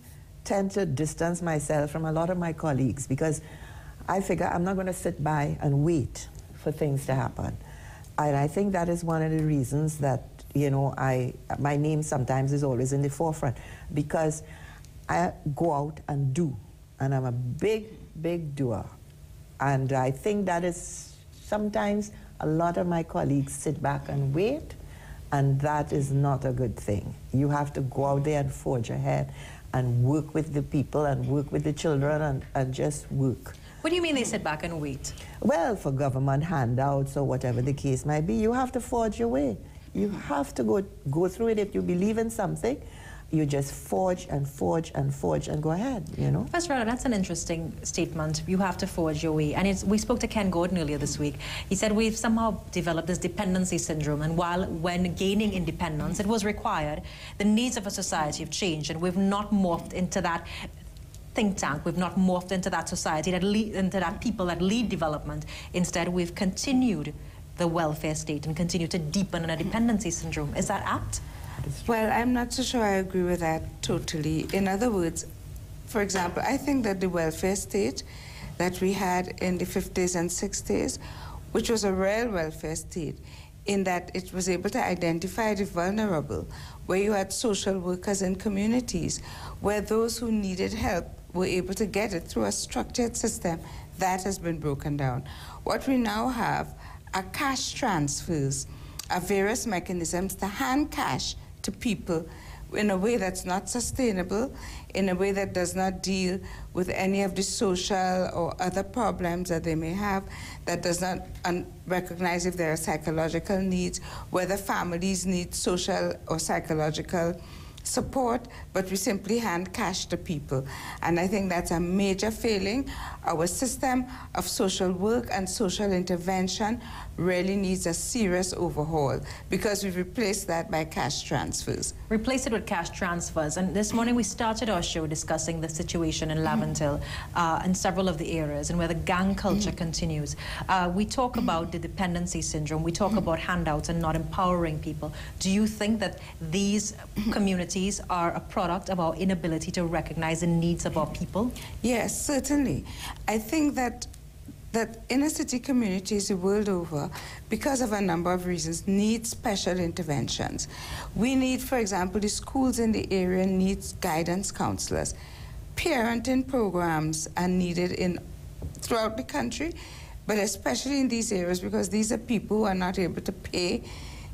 [SPEAKER 3] tend to distance myself from a lot of my colleagues because I figure I'm not going to sit by and wait for things to happen. And I think that is one of the reasons that, you know, my name sometimes is always in the forefront, because I go out and do, and I'm a big, big doer. And I think that is sometimes a lot of my colleagues sit back and wait, and that is not a good thing. You have to go out there and forge ahead and work with the people and work with the children and just work.
[SPEAKER 1] What do you mean they sit back and wait?
[SPEAKER 3] Well, for government handouts or whatever the case might be, you have to forge your way. You have to go through it. If you believe in something, you just forge and forge and forge and go ahead, you know?
[SPEAKER 1] Professor Rada, that's an interesting statement. You have to forge your way. And we spoke to Ken Gordon earlier this week. He said we've somehow developed this dependency syndrome, and when gaining independence, it was required, the needs of a society have changed, and we've not morphed into that think tank. We've not morphed into that society, into that people that lead development. Instead, we've continued the welfare state and continued to deepen a dependency syndrome. Is that apt?
[SPEAKER 6] Well, I'm not so sure I agree with that totally. In other words, for example, I think that the welfare state that we had in the 50s and 60s, which was a real welfare state, in that it was able to identify the vulnerable, where you had social workers in communities, where those who needed help were able to get it through a structured system, that has been broken down. What we now have are cash transfers, are various mechanisms to hand cash to people in a way that's not sustainable, in a way that does not deal with any of the social or other problems that they may have, that does not recognize if there are psychological needs, whether families need social or psychological support, but we simply hand cash to people. And I think that's a major failing. Our system of social work and social intervention really needs a serious overhaul, because we've replaced that by cash transfers.
[SPEAKER 1] Replace it with cash transfers. And this morning we started our show discussing the situation in Laventille and several of the areas, and where the gang culture continues. We talk about the dependency syndrome. We talk about handouts and not empowering people. Do you think that these communities are a product of our inability to recognize the needs of our people?
[SPEAKER 6] Yes, certainly. I think that inner city communities the world over, because of a number of reasons, need special interventions. We need, for example, the schools in the area need guidance counselors. Parenting programs are needed throughout the country, but especially in these areas, because these are people who are not able to pay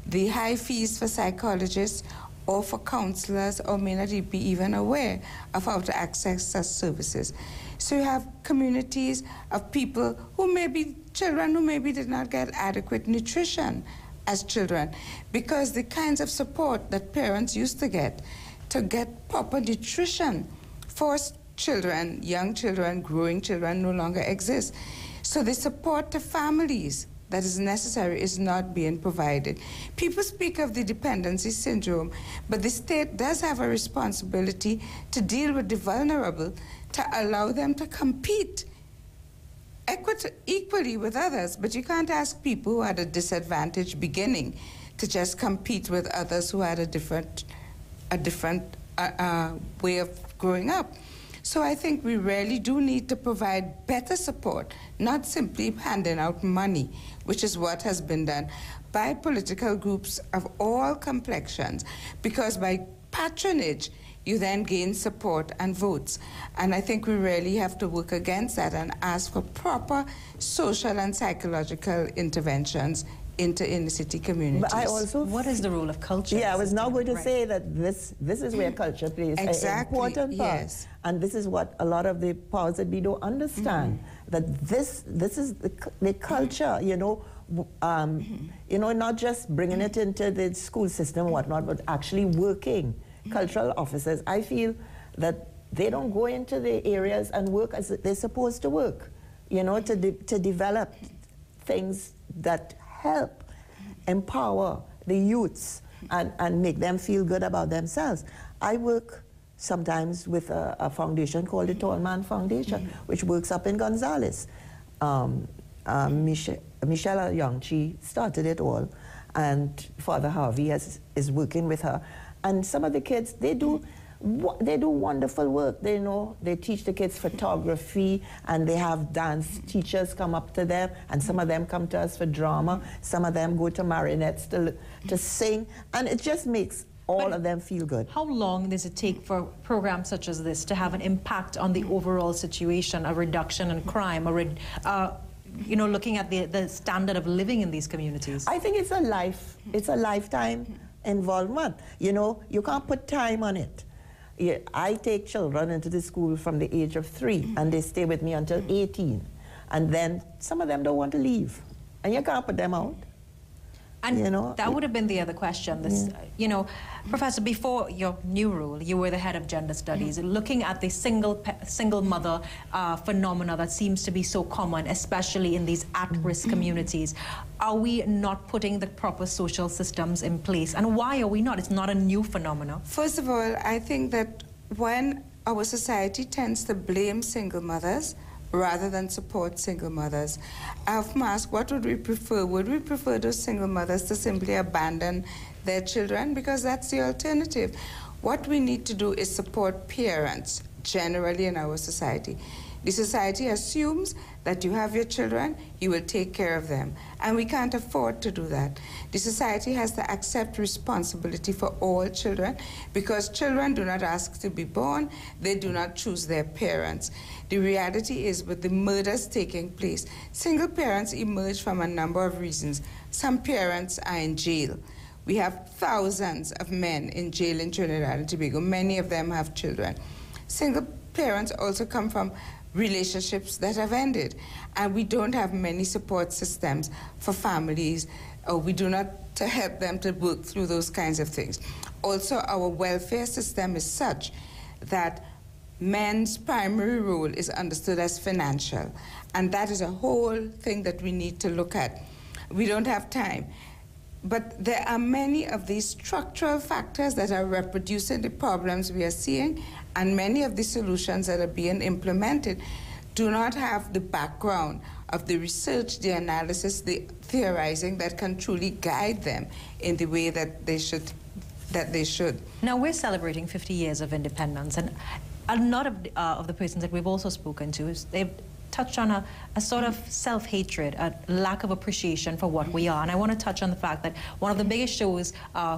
[SPEAKER 6] the high fees for psychologists or for counselors, or may not be even aware of how to access such services. So you have communities of people who may be children who maybe did not get adequate nutrition as children, because the kinds of support that parents used to get proper nutrition for children, young children, growing children, no longer exist. So the support to families that is necessary is not being provided. People speak of the dependency syndrome, but the state does have a responsibility to deal with the vulnerable, to allow them to compete equally with others. But you can't ask people who had a disadvantaged beginning to just compete with others who had a different way of growing up. So I think we really do need to provide better support, not simply handing out money, which is what has been done by political groups of all complexions, because by patronage, you then gain support and votes. And I think we really have to work against that and ask for proper social and psychological interventions into inner city communities.
[SPEAKER 3] But I also,
[SPEAKER 1] what is the role of culture?
[SPEAKER 3] Yeah, I was now going to say that this is where culture plays an important part. Yes. And this is what a lot of the powers that be don't understand, that this is the culture, you know, not just bringing it into the school system and whatnot, but actually working. Cultural officers, I feel that they don't go into the areas and work as they're supposed to work, you know, to develop things that help empower the youths and make them feel good about themselves. I work sometimes with a foundation called the Tall Man Foundation, which works up in Gonzales. Michelle Young, started it all, and Father Harvey is working with her. And some of the kids, they do wonderful work. They teach the kids photography, and they have dance teachers come up to them, and some of them come to us for drama. Some of them go to Marinettes to sing, and it just makes all of them feel good.
[SPEAKER 1] How long does it take for programs such as this to have an impact on the overall situation, a reduction in crime, looking at the standard of living in these communities?
[SPEAKER 3] I think it's a lifetime involvement. You can't put time on it. I take children into the school from the age of 3, and they stay with me until 18. And then some of them don't want to leave, and you can't put them out.
[SPEAKER 1] And that would have been the other question. Professor, before your new role, you were the head of gender studies, looking at the single mother phenomena that seems to be so common, especially in these at-risk communities. Are we not putting the proper social systems in place? And why are we not? It's not a new phenomenon.
[SPEAKER 6] First of all, I think that when our society tends to blame single mothers rather than support single mothers, I have asked, what would we prefer? Would we prefer those single mothers to simply abandon their children? Because that's the alternative. What we need to do is support parents generally in our society. The society assumes that you have your children, you will take care of them. And we can't afford to do that. The society has to accept responsibility for all children, because children do not ask to be born, they do not choose their parents. The reality is, with the murders taking place, single parents emerge from a number of reasons. Some parents are in jail. We have thousands of men in jail in Trinidad and Tobago. Many of them have children. Single parents also come from relationships that have ended, and we don't have many support systems for families, or we do not to help them to work through those kinds of things. Also, our welfare system is such that men's primary role is understood as financial, and that is a whole thing that we need to look at. We don't have time. But there are many of these structural factors that are reproducing the problems we are seeing, and many of the solutions that are being implemented do not have the background of the research, the analysis, the theorizing that can truly guide them in the way that they should.
[SPEAKER 1] Now, we're celebrating 50 years of independence, and a lot of the persons that we've also spoken to, they've touched on a sort of self-hatred, a lack of appreciation for what we are. And I want to touch on the fact that one of the biggest shows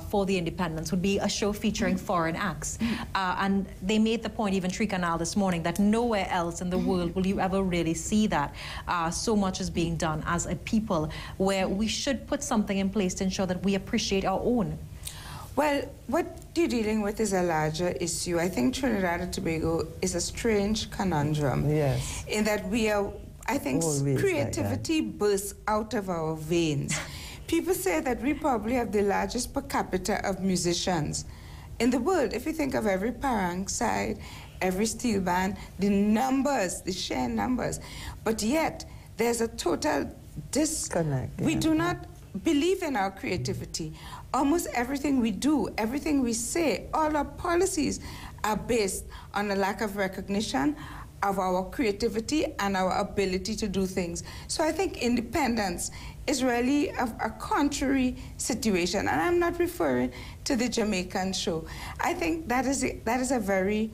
[SPEAKER 1] for the independence would be a show featuring foreign acts. And they made the point, even Trikanal this morning, that nowhere else in the world will you ever really see that. So much is being done as a people, where we should put something in place to ensure that we appreciate our own.
[SPEAKER 6] Well, what you're dealing with is a larger issue. I think Trinidad and Tobago is a strange conundrum.
[SPEAKER 3] Yes.
[SPEAKER 6] In that I think creativity bursts out of our veins. People say that we probably have the largest per capita of musicians in the world. If you think of every parang side, every steel band, the numbers, the sheer numbers. But yet, there's a total disconnect. We do not believe in our creativity. Almost everything we do, everything we say, all our policies are based on a lack of recognition of our creativity and our ability to do things. So I think independence is really a contrary situation, and I'm not referring to the Jamaican show. I think that is a very,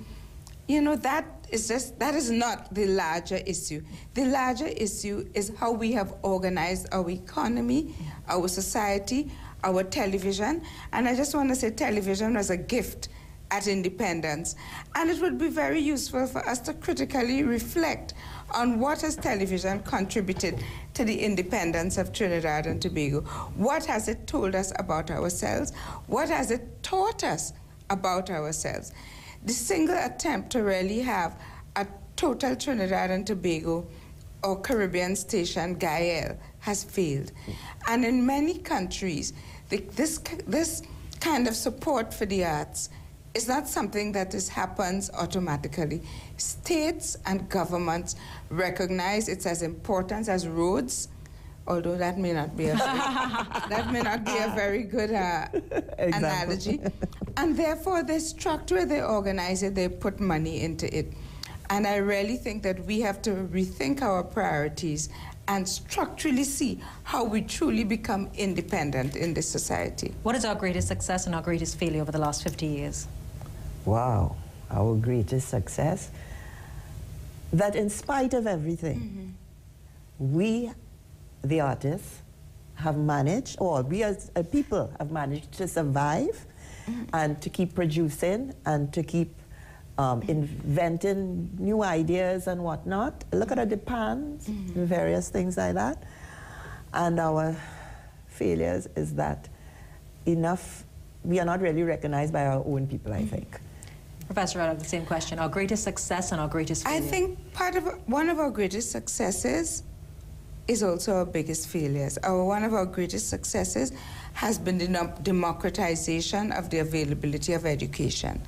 [SPEAKER 6] that is not the larger issue. The larger issue is how we have organized our economy, our society, our television. And I just want to say television was a gift at independence. And it would be very useful for us to critically reflect on what has television contributed to the independence of Trinidad and Tobago. What has it told us about ourselves? What has it taught us about ourselves? The single attempt to really have a total Trinidad and Tobago or Caribbean station, Gael, has failed. And in many countries, this kind of support for the arts is not something that happens automatically. States and governments recognize it's as important as roads, although that may not be a very good analogy. And therefore, they structure, they organize it, they put money into it. And I really think that we have to rethink our priorities and structurally see how we truly become independent in this society.
[SPEAKER 1] What is our greatest success and our greatest failure over the last 50 years?
[SPEAKER 3] Wow, our greatest success? That in spite of everything, we, the artists, have managed, or we as a people have managed to survive and to keep producing and to keep inventing new ideas and whatnot. Look at the pans, various things like that. And our failures is that we are not really recognized by our own people, I think.
[SPEAKER 1] Professor Ruddock, the same question. Our greatest success and our greatest failure.
[SPEAKER 6] I think one of our greatest successes is also our biggest failures. One of our greatest successes has been the democratization of the availability of education.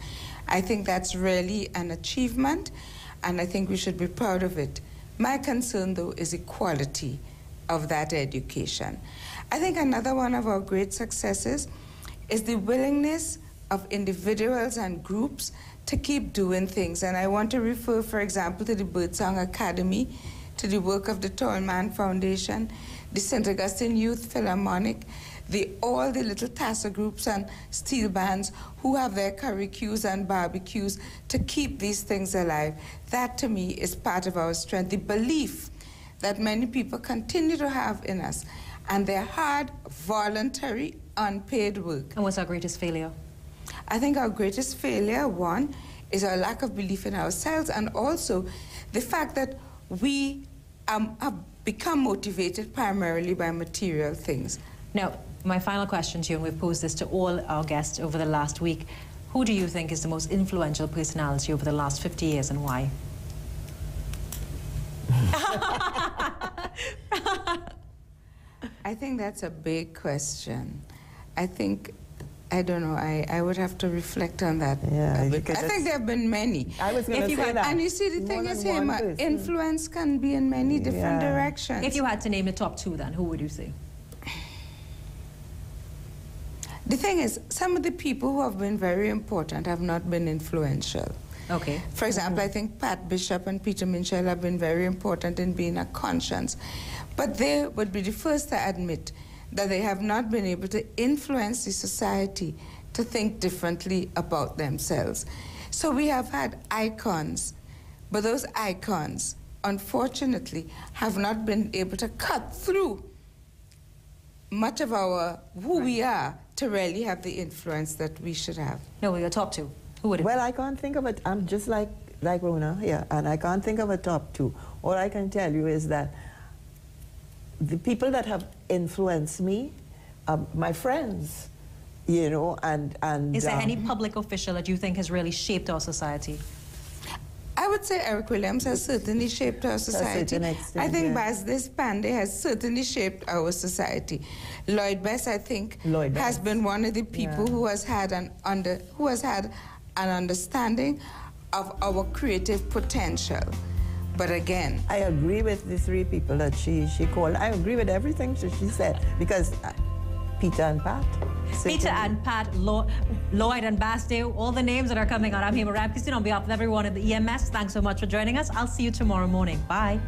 [SPEAKER 6] I think that's really an achievement, and I think we should be proud of it. My concern, though, is equality of that education. I think another one of our great successes is the willingness of individuals and groups to keep doing things. And I want to refer, for example, to the Birdsong Academy, to the work of the Tallman Foundation, the St. Augustine Youth Philharmonic, all the little tassel groups and steel bands who have their curricues and barbecues to keep these things alive. That, to me, is part of our strength, the belief that many people continue to have in us, and their hard, voluntary, unpaid work.
[SPEAKER 1] And what's our greatest failure?
[SPEAKER 6] I think our greatest failure, one, is our lack of belief in ourselves, and also the fact that we have become motivated primarily by material things.
[SPEAKER 1] Now, my final question to you, and we've posed this to all our guests over the last week, who do you think is the most influential personality over the last 50 years and why?
[SPEAKER 6] I think that's a big question. I don't know, I would have to reflect on that a bit. I think there have been many.
[SPEAKER 3] I was going to say that.
[SPEAKER 6] And you see, the thing is, influence can be in many different directions.
[SPEAKER 1] If you had to name the top two, then, who would you say?
[SPEAKER 6] The thing is, some of the people who have been very important have not been influential.
[SPEAKER 1] Okay.
[SPEAKER 6] For example, I think Pat Bishop and Peter Minshall have been very important in being a conscience. But they would be the first to admit that they have not been able to influence the society to think differently about themselves. So we have had icons, but those icons, unfortunately, have not been able to cut through much of who we are to really have the influence that we should have.
[SPEAKER 1] No, your top two. Who would it be?
[SPEAKER 3] Well, I can't think of it. I'm just like Rona here, and I can't think of a top two. All I can tell you is that the people that have influenced me are my friends, you know, and
[SPEAKER 1] is there any public official that you think has really shaped our society?
[SPEAKER 6] I would say Eric Williams has certainly shaped our society. I think Baz Deshpande has certainly shaped our society. Lloyd Best, I think, has been one of the people who has had an understanding of our creative potential. But again,
[SPEAKER 3] I agree with the three people that she called. I agree with everything she said, because Peter and Pat.
[SPEAKER 1] Peter and Pat, Lloyd and Basdeo, all the names that are coming out. I'm Hema Ramkissoon on behalf of everyone at the EMS. Thanks so much for joining us. I'll see you tomorrow morning. Bye.